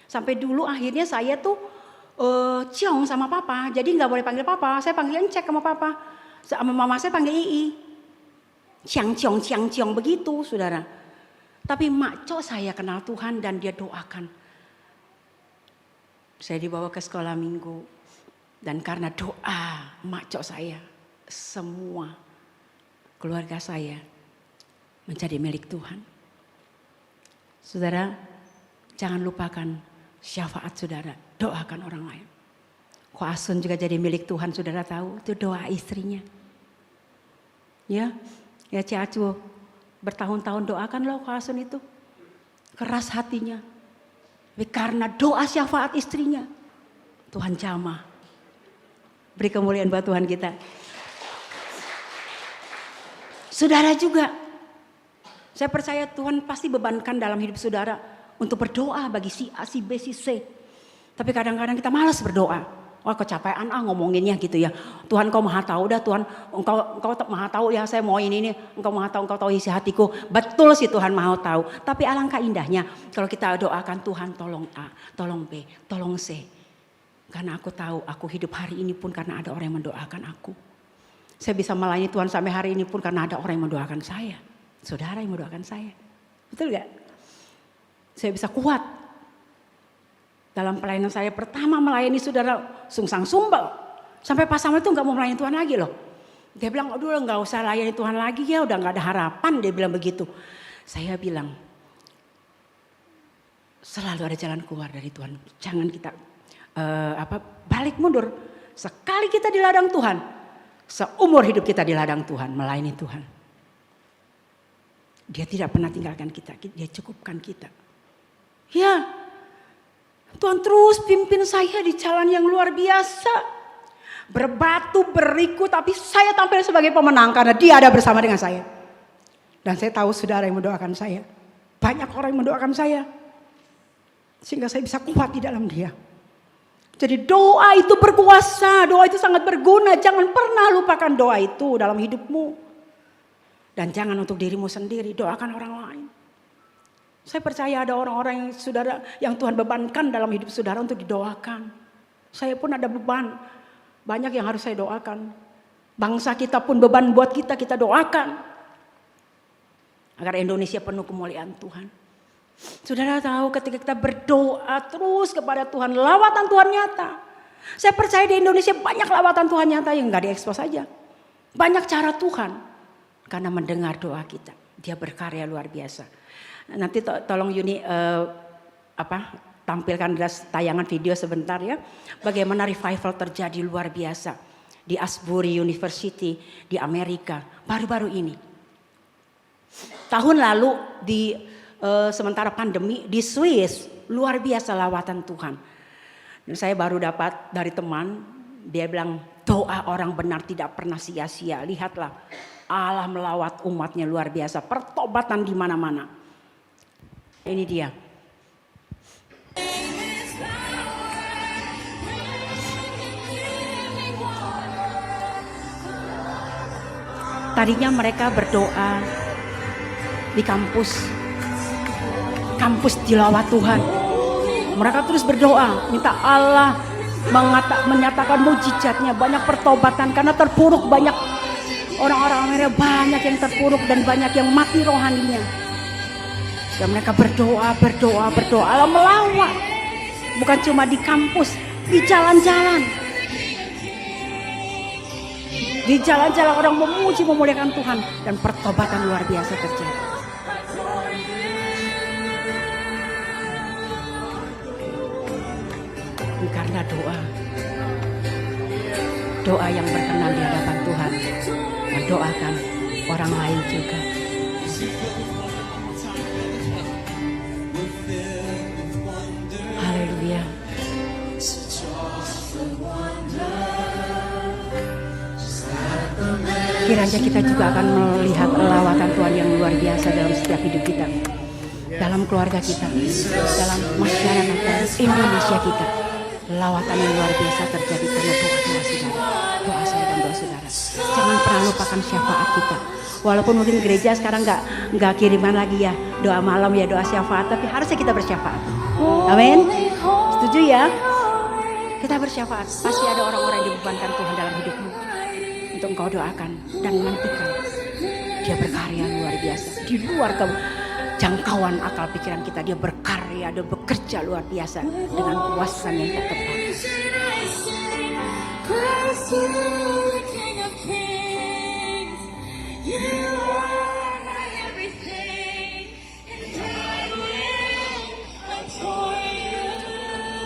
Sampai dulu akhirnya saya tuh ciong sama papa. Jadi gak boleh panggil papa, saya panggil Encek sama papa. Sama mama saya panggil Ii. Ciang ciong begitu saudara. Tapi emak cok saya kenal Tuhan dan dia doakan. Saya dibawa ke sekolah minggu. Dan karena doa makcok saya, semua keluarga saya menjadi milik Tuhan. Saudara, jangan lupakan syafaat saudara, doakan orang lain. Ko Asun juga jadi milik Tuhan, saudara tahu, itu doa istrinya. Ya Cik Acu, bertahun-tahun doakan loh Ko Asun itu. Keras hatinya. Tapi karena doa syafaat istrinya, Tuhan jamah. Beri kemuliaan buat Tuhan kita. Saudara juga. Saya percaya Tuhan pasti bebankan dalam hidup saudara untuk berdoa bagi si A, si B, si C. Tapi kadang-kadang kita malas berdoa. Wah kecapean ngomonginnya gitu ya. Tuhan kau maha tahu dah Tuhan. Engkau maha tahu ya saya mau ini. Engkau maha tahu, engkau tahu isi hatiku. Betul sih Tuhan maha tahu. Tapi alangkah indahnya kalau kita doakan Tuhan tolong A, tolong B, tolong C. Karena aku tahu aku hidup hari ini pun karena ada orang yang mendoakan aku. Saya bisa melayani Tuhan sampai hari ini pun karena ada orang yang mendoakan saya. Saudara yang mendoakan saya. Betul gak? Saya bisa kuat. Dalam pelayanan saya pertama melayani saudara sungsang sumbang. Sampai Pak Samuel itu gak mau melayani Tuhan lagi loh. Dia bilang, aduh gak usah layani Tuhan lagi ya, udah gak ada harapan. Dia bilang begitu. Saya bilang, selalu ada jalan keluar dari Tuhan. Jangan kita balik mundur. Sekali kita di ladang Tuhan, seumur hidup kita di ladang Tuhan, melayani Tuhan. Dia tidak pernah tinggalkan kita, dia cukupkan kita. Ya, Tuhan terus pimpin saya di jalan yang luar biasa. Berbatu, beriku, tapi saya tampil sebagai pemenang karena dia ada bersama dengan saya. Dan saya tahu saudara yang mendoakan saya. Banyak orang yang mendoakan saya. Sehingga saya bisa kuat di dalam dia. Jadi doa itu berkuasa, doa itu sangat berguna. Jangan pernah lupakan doa itu dalam hidupmu. Dan jangan untuk dirimu sendiri, doakan orang lain. Saya percaya ada orang-orang yang saudara, yang Tuhan bebankan dalam hidup saudara untuk didoakan. Saya pun ada beban, banyak yang harus saya doakan. Bangsa kita pun beban buat kita, kita doakan. Agar Indonesia penuh kemuliaan Tuhan. Saudara tahu ketika kita berdoa terus kepada Tuhan, lawatan Tuhan nyata. Saya percaya di Indonesia banyak lawatan Tuhan nyata yang gak diekspos saja. Banyak cara Tuhan. Karena mendengar doa kita. Dia berkarya luar biasa. Nanti tolong Yuni tampilkan tayangan video sebentar ya. Bagaimana revival terjadi luar biasa. Di Asbury University di Amerika. Baru-baru ini. Tahun lalu di sementara pandemi di Swiss. Luar biasa lawatan Tuhan. Dan saya baru dapat dari teman. Dia bilang doa orang benar tidak pernah sia-sia. Lihatlah. Allah melawat umatnya luar biasa. Pertobatan di mana-mana. Ini dia. Tadinya mereka berdoa di kampus dilawat Tuhan. Mereka terus berdoa, minta Allah menyatakan mujizatnya. Banyak pertobatan karena terpuruk, banyak orang-orang Amerika banyak yang terpuruk dan banyak yang mati rohaninya. Dan mereka berdoa. Allah melawat. Bukan cuma di kampus, di jalan-jalan. Di jalan-jalan orang memuji, memuliakan Tuhan. Dan pertobatan luar biasa terjadi. Ini karena doa. Doa yang berkenan di hadapan Tuhan. Mendoakan orang lain juga. Haleluya. Kiranya kita juga akan melihat lawatan Tuhan yang luar biasa dalam setiap hidup kita. Dalam keluarga kita. Dalam masyarakat Indonesia kita. Lawatan yang luar biasa terjadi karena doa-doa saudara. Doa saya dan doa saudara. Jangan pernah lupakan syafaat kita. Walaupun mungkin gereja sekarang nggak kiriman lagi ya doa malam ya doa syafaat, tapi harusnya kita bersyafaat. Amin. Setuju ya? Kita bersyafaat. Pasti ada orang-orang yang dibebankan Tuhan dalam hidupmu untuk engkau doakan dan nantikan. Dia berkarya luar biasa di luar jangkauan akal pikiran kita. Dia berkarya, dia bekerja luar biasa dengan kuasa yang tak tepat.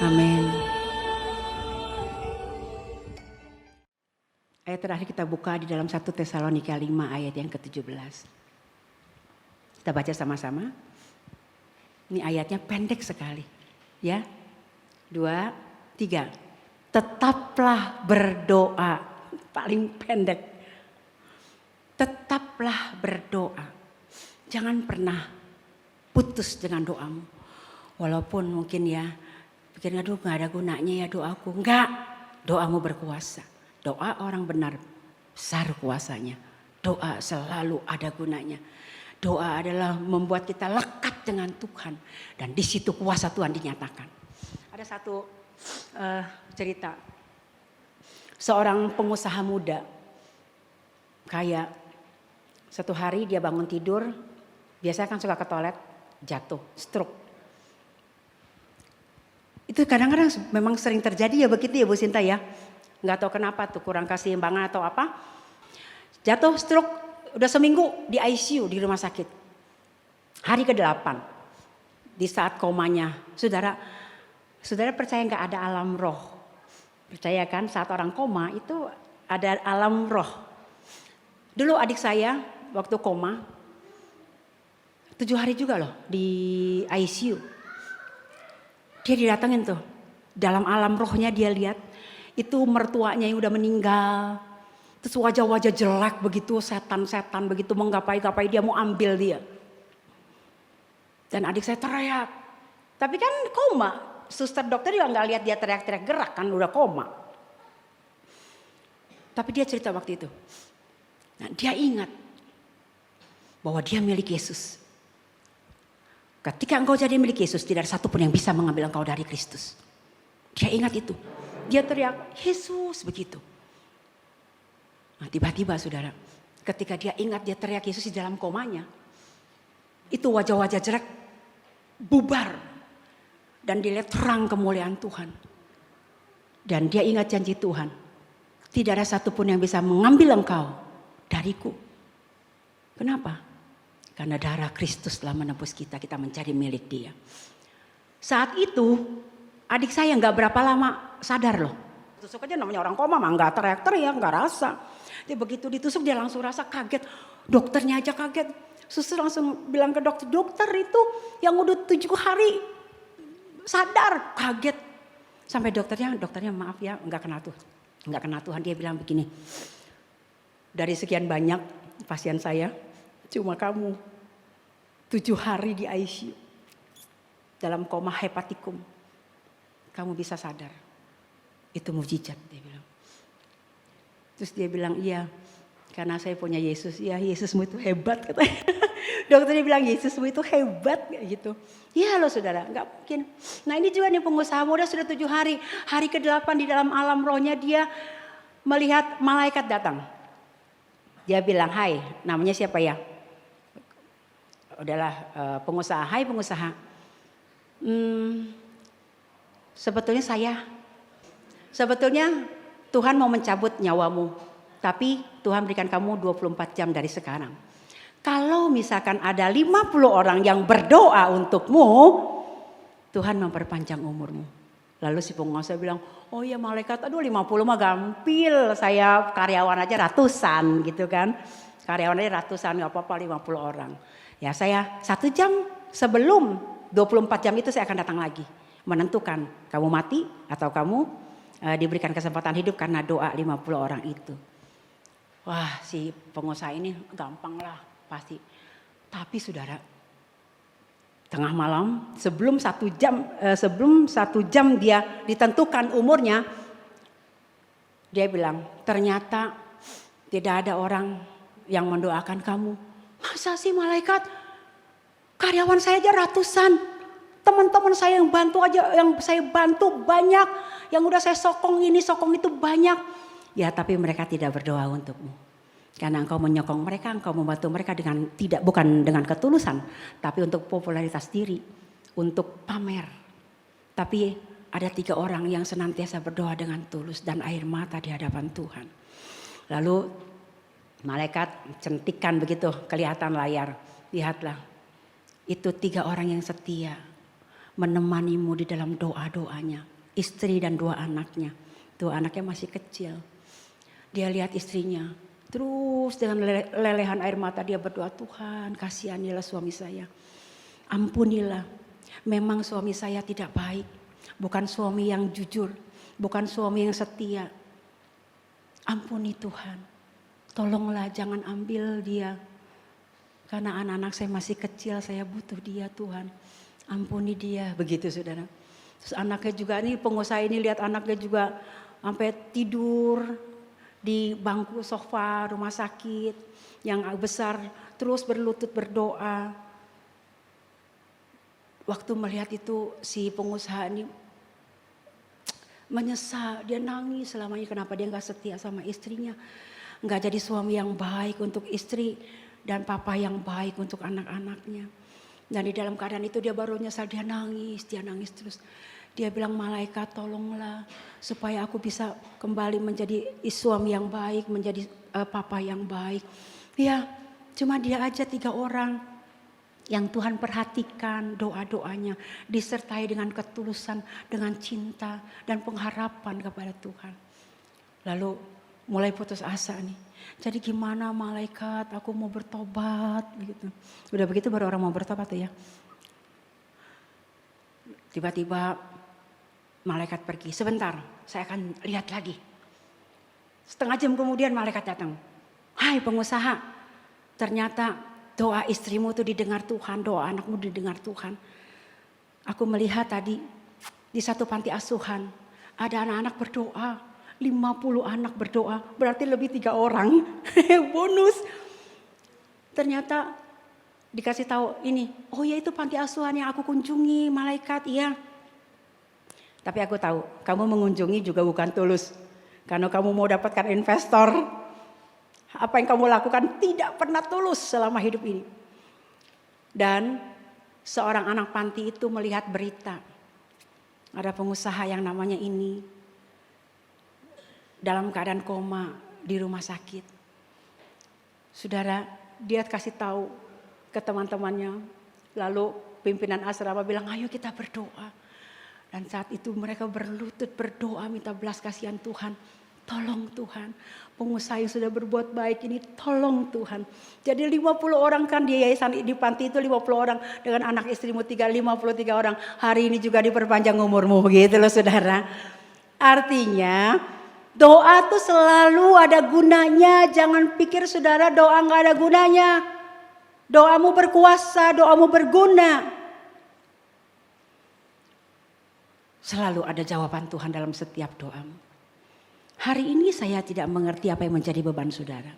Amin. Ayat terakhir kita buka di dalam 1 Tesalonika 5 ayat yang ke-17. Kita baca sama-sama. Ini ayatnya pendek sekali. Ya. 2, 3. Tetaplah berdoa. Paling pendek. Tetaplah berdoa. Jangan pernah putus dengan doamu. Walaupun mungkin ya, pikir aduh gak ada gunanya ya doaku. Enggak, doamu berkuasa. Doa orang benar besar kuasanya. Doa selalu ada gunanya. Doa adalah membuat kita lekat dengan Tuhan. Dan di situ kuasa Tuhan dinyatakan. Ada satu cerita. Seorang pengusaha muda. Kayak satu hari dia bangun tidur, biasanya kan suka ke toilet, jatuh, stroke. Itu kadang-kadang memang sering terjadi ya begitu ya Bu Sinta ya. Nggak tahu kenapa tuh, kurang keseimbangan atau apa. Jatuh, stroke, udah seminggu di ICU di rumah sakit. Hari ke-8, di saat komanya. Saudara percaya nggak ada alam roh? Percaya kan saat orang koma itu ada alam roh. Dulu adik saya waktu koma 7 hari juga loh di ICU. Dia didatengin tuh. Dalam alam rohnya dia lihat itu mertuanya yang udah meninggal. Terus wajah-wajah jelek begitu, setan-setan begitu menggapai-gapai dia, mau ambil dia. Dan adik saya teriak. Tapi kan koma. Suster dokter juga nggak lihat dia teriak-teriak gerak kan udah koma. Tapi dia cerita waktu itu. Nah, dia ingat bahwa dia milik Yesus. Ketika engkau jadi milik Yesus, tidak ada satupun yang bisa mengambil engkau dari Kristus. Dia ingat itu. Dia teriak, Yesus begitu. Nah, tiba-tiba saudara, ketika dia ingat dia teriak Yesus di dalam komanya. Itu wajah-wajah jelek bubar. Dan dilihat terang kemuliaan Tuhan. Dan dia ingat janji Tuhan. Tidak ada satupun yang bisa mengambil engkau dariku. Kenapa? Karena darah Kristus telah menebus kita, kita menjadi milik Dia. Saat itu adik saya nggak berapa lama sadar loh. Tusuk aja namanya orang koma mah nggak teriak-teriak, nggak rasa. Dia begitu ditusuk dia langsung rasa kaget. Dokternya aja kaget. Suster langsung bilang ke dokter, dokter itu yang udah 7 hari sadar, kaget. Sampai dokternya maaf ya nggak kena Tuhan. Dia bilang begini, dari sekian banyak pasien saya, cuma kamu 7 hari di ICU dalam koma hepatikum, kamu bisa sadar. Itu mujizat, dia bilang. Terus dia bilang, iya karena saya punya Yesus. Ya Yesusmu itu hebat katanya. Dokternya bilang Yesusmu itu hebat gitu. Iya loh saudara, gak mungkin. Nah ini juga nih pengusaha muda sudah 7 hari. Hari ke-8 di dalam alam rohnya dia melihat malaikat datang. Dia bilang, hai, namanya siapa ya? Udahlah pengusaha, hai pengusaha. Sebetulnya Tuhan mau mencabut nyawamu. Tapi Tuhan berikan kamu 24 jam dari sekarang. Kalau misalkan ada 50 orang yang berdoa untukmu, Tuhan memperpanjang umurmu. Lalu si penguasa bilang, oh ya malaikat, aduh 50 mah gampil, saya karyawan aja ratusan gitu kan. Karyawan aja ratusan, gak apa-apa 50 orang. Ya saya 1 jam sebelum 24 jam itu saya akan datang lagi. Menentukan kamu mati atau kamu diberikan kesempatan hidup karena doa 50 orang itu. Wah si pengusaha ini gampang lah pasti. Tapi saudara, tengah malam sebelum 1 jam dia ditentukan umurnya, dia bilang ternyata tidak ada orang yang mendoakan kamu. Masa sih malaikat? Karyawan saya aja ratusan, teman-teman saya yang bantu aja, yang saya bantu banyak, yang udah saya sokong ini sokong itu banyak. Ya tapi mereka tidak berdoa untukmu. Karena engkau menyokong mereka, engkau membantu mereka bukan dengan ketulusan, tapi untuk popularitas diri, untuk pamer. Tapi ada 3 orang yang senantiasa berdoa dengan tulus dan air mata di hadapan Tuhan. Lalu malaikat centikan begitu kelihatan layar. Lihatlah, itu 3 orang yang setia menemanimu di dalam doa-doanya. Istri dan 2 anaknya. 2 anaknya masih kecil. Dia lihat istrinya. Terus dengan lelehan air mata dia berdoa, Tuhan kasihanilah suami saya. Ampunilah, memang suami saya tidak baik. Bukan suami yang jujur, bukan suami yang setia. Ampuni Tuhan, tolonglah jangan ambil dia. Karena anak-anak saya masih kecil, saya butuh dia Tuhan. Ampuni dia, begitu saudara. Terus anaknya juga, ini pengusaha ini lihat anaknya juga sampai tidur di bangku sofa rumah sakit yang besar, terus berlutut berdoa. Waktu melihat itu si pengusaha ini menyesal, dia nangis selamanya kenapa dia gak setia sama istrinya. nggak jadi suami yang baik untuk istri dan papa yang baik untuk anak-anaknya. Dan di dalam keadaan itu dia baru nyesal, dia nangis terus. Dia bilang, malaikat tolonglah supaya aku bisa kembali menjadi suami yang baik, menjadi papa yang baik. Ya, cuma dia aja 3 orang yang Tuhan perhatikan doa-doanya, disertai dengan ketulusan, dengan cinta dan pengharapan kepada Tuhan. Lalu mulai putus asa nih. Jadi gimana malaikat, aku mau bertobat gitu. Udah begitu baru orang mau bertobat tuh ya. Tiba-tiba malaikat pergi, sebentar saya akan lihat lagi. Setengah jam kemudian malaikat datang. Hai pengusaha, ternyata doa istrimu tuh didengar Tuhan, doa anakmu didengar Tuhan. Aku melihat tadi di satu panti asuhan ada anak-anak berdoa. 50 anak berdoa, berarti lebih 3 orang. Bonus. Ternyata dikasih tahu ini, oh ya itu panti asuhan yang aku kunjungi, malaikat, iya. Tapi aku tahu, kamu mengunjungi juga bukan tulus. Karena kamu mau dapatkan investor. Apa yang kamu lakukan tidak pernah tulus selama hidup ini. Dan seorang anak panti itu melihat berita. Ada pengusaha yang namanya ini dalam keadaan koma di rumah sakit. Saudara, dia kasih tahu ke teman-temannya. Lalu pimpinan asrama bilang, ayo kita berdoa. Dan saat itu mereka berlutut berdoa minta belas kasihan Tuhan. Tolong Tuhan, pengusaha yang sudah berbuat baik ini tolong Tuhan. Jadi 50 orang kan di yayasan di panti itu 50 orang. Dengan anak istrimu 53 orang. Hari ini juga diperpanjang umurmu gitu loh saudara. Artinya doa tuh selalu ada gunanya. Jangan pikir saudara doa gak ada gunanya. Doamu berkuasa, doamu berguna. Selalu ada jawaban Tuhan dalam setiap doamu. Hari ini saya tidak mengerti apa yang menjadi beban saudara.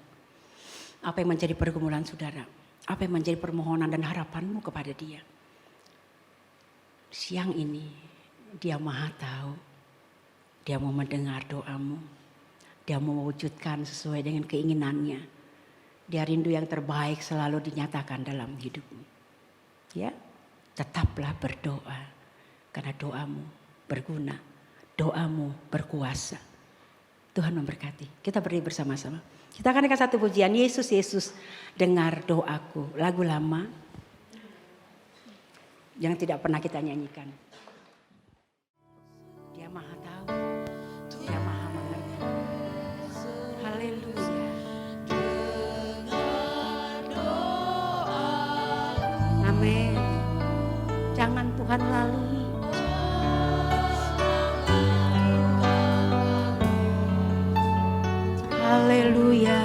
Apa yang menjadi pergumulan saudara. Apa yang menjadi permohonan dan harapanmu kepada Dia. Siang ini Dia Maha tahu. Dia mau mendengar doamu. Dia mau mewujudkan sesuai dengan keinginannya. Dia rindu yang terbaik selalu dinyatakan dalam hidupmu. Ya, tetaplah berdoa. Karena doamu berguna. Doamu berkuasa. Tuhan memberkati. Kita berdiri bersama-sama. Kita akan dengar satu pujian. Yesus, Yesus, dengar doaku. Lagu lama yang tidak pernah kita nyanyikan. Dia Maha tahu. Dia Maha mengerti. Haleluya. Amin. Jangan Tuhan lalui. Haleluya.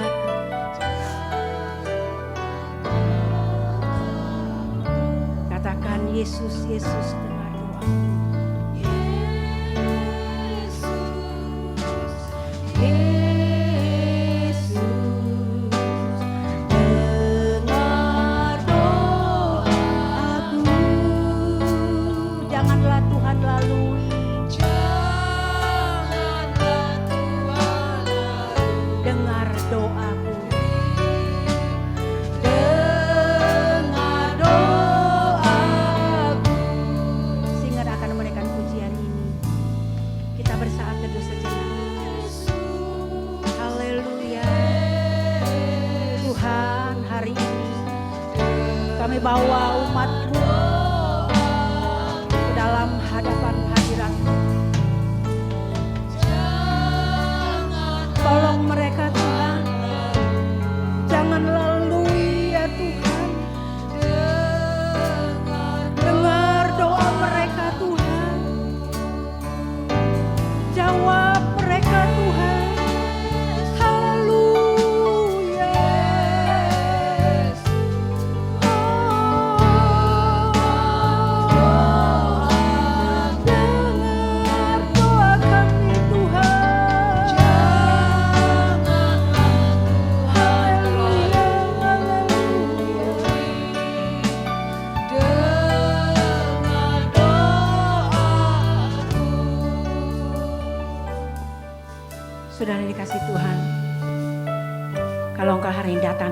Katakan Yesus, Yesus dengar doa. Bawa umatmu ke dalam hadapan hadirat-Mu. Tolong mereka Tuhan, jangan lalui ya Tuhan. Dengar doa mereka Tuhan, jawab mereka Tuhan. Haleluya.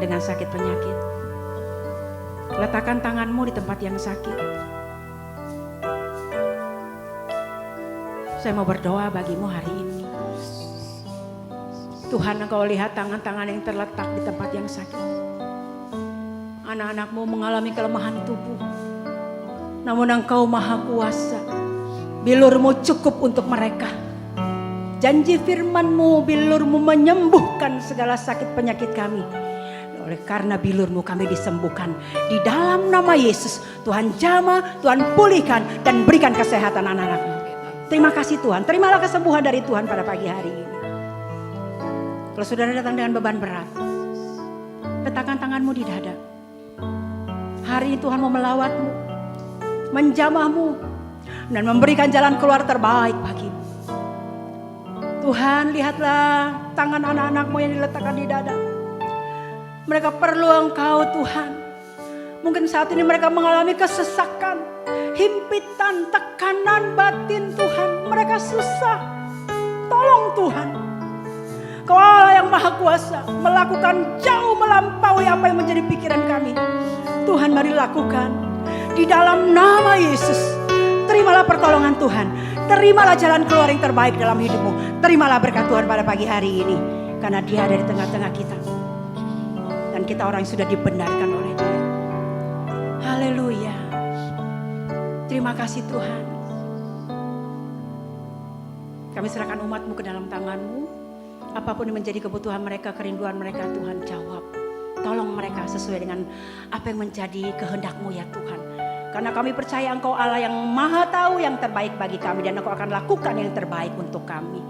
Tuhan dengan sakit penyakit. Letakkan tanganmu di tempat yang sakit. Saya mau berdoa bagimu hari ini. Tuhan, Engkau lihat tangan-tangan yang terletak di tempat yang sakit. Anak-anakmu mengalami kelemahan tubuh. Namun Engkau Maha Kuasa. Bilurmu cukup untuk mereka. Janji firman-Mu, bilur-Mu menyembuhkan segala sakit penyakit kami. Oleh karena bilur-Mu kami disembuhkan. Di dalam nama Yesus, Tuhan jamah, Tuhan pulihkan dan berikan kesehatan anak-anak-Mu. Terima kasih Tuhan, terimalah kesembuhan dari Tuhan pada pagi hari ini. Kalau saudara datang dengan beban berat, letakkan tanganmu di dada. Hari ini Tuhan mau melawatmu, menjamahmu, dan memberikan jalan keluar terbaik bagimu. Tuhan, lihatlah tangan anak-anakmu yang diletakkan di dada. Mereka perlu Engkau Tuhan. Mungkin saat ini mereka mengalami kesesakan, himpitan, tekanan batin Tuhan. Mereka susah. Tolong Tuhan. Kau Allah yang Maha Kuasa, melakukan jauh melampaui apa yang menjadi pikiran kami. Tuhan, mari lakukan. Di dalam nama Yesus, terimalah pertolongan Tuhan. Terimalah jalan keluar yang terbaik dalam hidupmu. Terimalah berkat Tuhan pada pagi hari ini. Karena Dia ada di tengah-tengah kita. Dan kita orang yang sudah dibenarkan oleh Dia. Haleluya. Terima kasih Tuhan. Kami serahkan umat-Mu ke dalam tangan-Mu. Apapun yang menjadi kebutuhan mereka, kerinduan mereka, Tuhan jawab. Tolong mereka sesuai dengan apa yang menjadi kehendak-Mu ya Tuhan. Karena kami percaya Engkau Allah yang Maha tahu yang terbaik bagi kami. Dan Engkau akan lakukan yang terbaik untuk kami.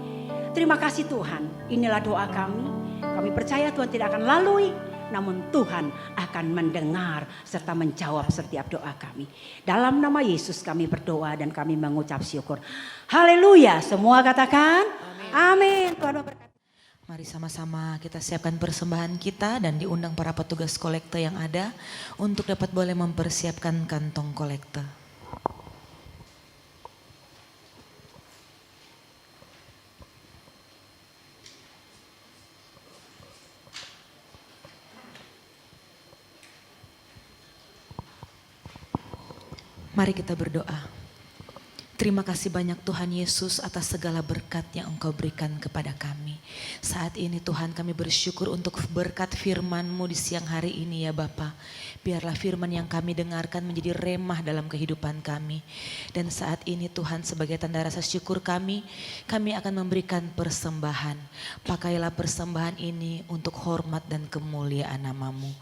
Terima kasih Tuhan. Inilah doa kami. Kami percaya Tuhan tidak akan lalui. Namun Tuhan akan mendengar serta menjawab setiap doa kami. Dalam nama Yesus kami berdoa dan kami mengucap syukur. Haleluya. Semua katakan amin. Tuhan memberkati. Mari sama-sama kita siapkan persembahan kita dan diundang para petugas kolekte yang ada untuk dapat boleh mempersiapkan kantong kolekte. Mari kita berdoa. Terima kasih banyak Tuhan Yesus atas segala berkat yang Engkau berikan kepada kami. Saat ini Tuhan kami bersyukur untuk berkat firman-Mu di siang hari ini ya Bapa. Biarlah firman yang kami dengarkan menjadi remah dalam kehidupan kami. Dan saat ini Tuhan sebagai tanda rasa syukur kami akan memberikan persembahan. Pakailah persembahan ini untuk hormat dan kemuliaan nama-Mu.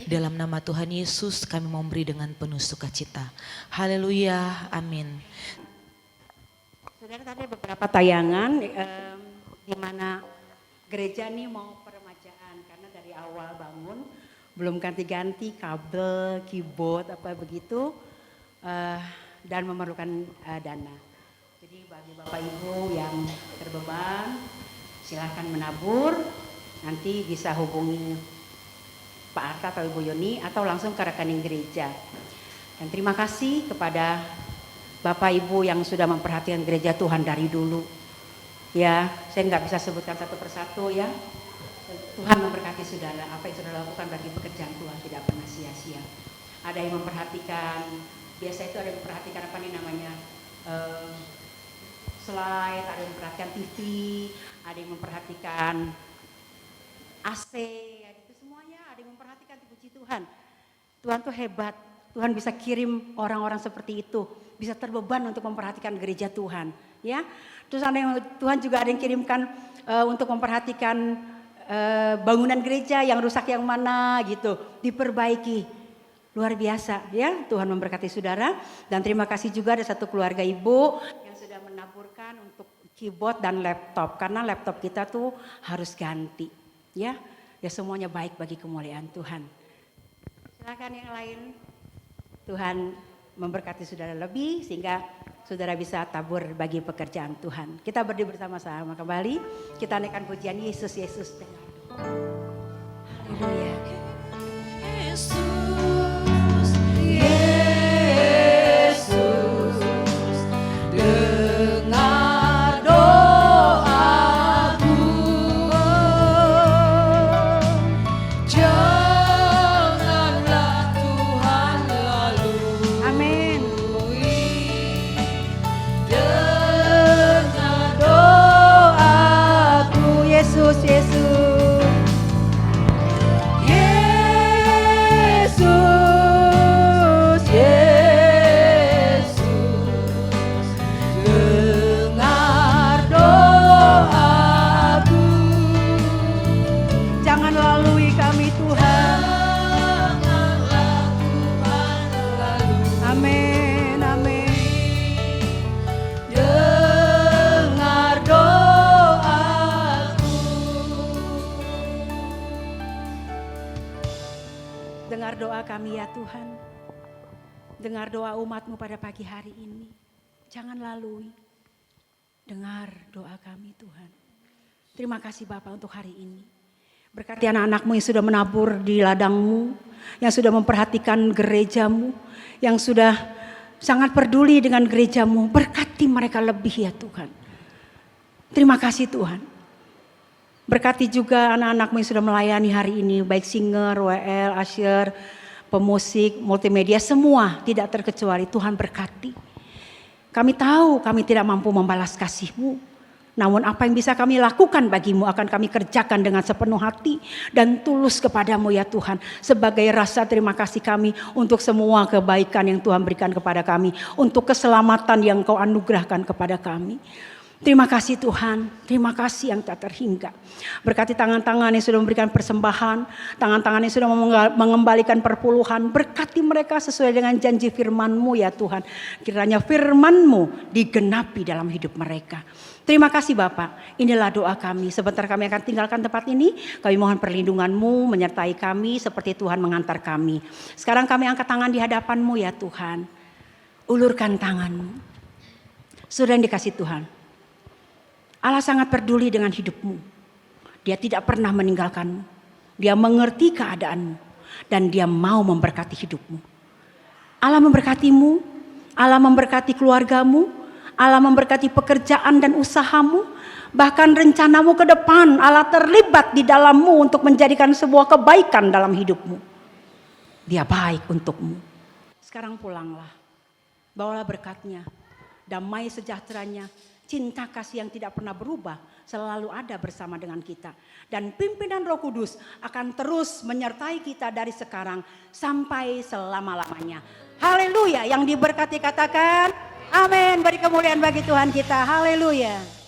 Dalam nama Tuhan Yesus kami memberi dengan penuh sukacita. Haleluya, amin. Saudara, tadi beberapa tayangan di mana gereja ini mau peremajaan karena dari awal bangun belum ganti-ganti kabel, keyboard apa begitu dan memerlukan dana. Jadi bagi Bapak Ibu yang terbeban silahkan menabur, nanti bisa hubungi Pak Arta atau Ibu Yoni atau langsung ke rekening gereja. Dan terima kasih kepada Bapak Ibu yang sudah memperhatikan gereja Tuhan dari dulu. Ya, saya nggak bisa sebutkan satu persatu ya. Tuhan memberkati saudara, apa yang saudara lakukan bagi pekerjaan Tuhan tidak pernah sia-sia. Ada yang memperhatikan, biasa itu ada yang memperhatikan apa nih namanya, slide, ada yang memperhatikan TV, ada yang memperhatikan AC, ya itu semuanya ada yang memperhatikan. Puji Tuhan. Tuhan tuh hebat, Tuhan bisa kirim orang-orang seperti itu. Bisa terbeban untuk memperhatikan gereja Tuhan, ya. Terus Tuhan juga ada yang kirimkan untuk memperhatikan bangunan gereja yang rusak yang mana gitu, diperbaiki. Luar biasa, ya. Tuhan memberkati saudara. Dan terima kasih juga ada satu keluarga ibu yang sudah menaburkan untuk keyboard dan laptop karena laptop kita tuh harus ganti, ya. Ya semuanya baik bagi kemuliaan Tuhan. Silakan yang lain. Tuhan memberkati saudara lebih sehingga saudara bisa tabur bagi pekerjaan Tuhan. Kita berdiri bersama-sama kembali. Kita naikkan pujian Yesus, Yesus. Haleluya. Yesus, Yesus, dengar doaku. Jangan Dengar doa kami ya Tuhan. Dengar doa umat-Mu pada pagi hari ini. Jangan lalui. Dengar doa kami Tuhan. Terima kasih Bapak untuk hari ini. Berkati anak-anak-Mu yang sudah menabur di ladang-Mu, yang sudah memperhatikan gereja-Mu, yang sudah sangat peduli dengan gereja-Mu. Berkati mereka lebih ya Tuhan. Terima kasih Tuhan. Berkati juga anak-anak-Mu yang sudah melayani hari ini, baik singer, WL, usher, pemusik, multimedia, semua tidak terkecuali. Tuhan berkati. Kami tahu kami tidak mampu membalas kasih-Mu, namun apa yang bisa kami lakukan bagi-Mu akan kami kerjakan dengan sepenuh hati dan tulus kepada-Mu ya Tuhan. Sebagai rasa terima kasih kami untuk semua kebaikan yang Tuhan berikan kepada kami, untuk keselamatan yang Kau anugerahkan kepada kami. Terima kasih Tuhan, terima kasih yang tak terhingga. Berkati tangan-tangan yang sudah memberikan persembahan, tangan-tangan yang sudah mengembalikan perpuluhan. Berkati mereka sesuai dengan janji firman-Mu ya Tuhan. Kiranya firman-Mu digenapi dalam hidup mereka. Terima kasih Bapak, inilah doa kami. Sebentar kami akan tinggalkan tempat ini. Kami mohon perlindungan-Mu menyertai kami seperti Tuhan mengantar kami. Sekarang kami angkat tangan di hadapan-Mu ya Tuhan. Ulurkan tangan-Mu. Saudara yang dikasih Tuhan, Allah sangat peduli dengan hidupmu. Dia tidak pernah meninggalkanmu. Dia mengerti keadaanmu. Dan dia mau memberkati hidupmu. Allah memberkatimu. Allah memberkati keluargamu. Allah memberkati pekerjaan dan usahamu. Bahkan rencanamu ke depan Allah terlibat di dalammu untuk menjadikan sebuah kebaikan dalam hidupmu. Dia baik untukmu. Sekarang pulanglah. Bawalah berkatnya. Damai sejahteranya. Cinta kasih yang tidak pernah berubah selalu ada bersama dengan kita. Dan pimpinan Roh Kudus akan terus menyertai kita dari sekarang sampai selama-lamanya. Haleluya, yang diberkati katakan amin. Beri kemuliaan bagi Tuhan kita, haleluya.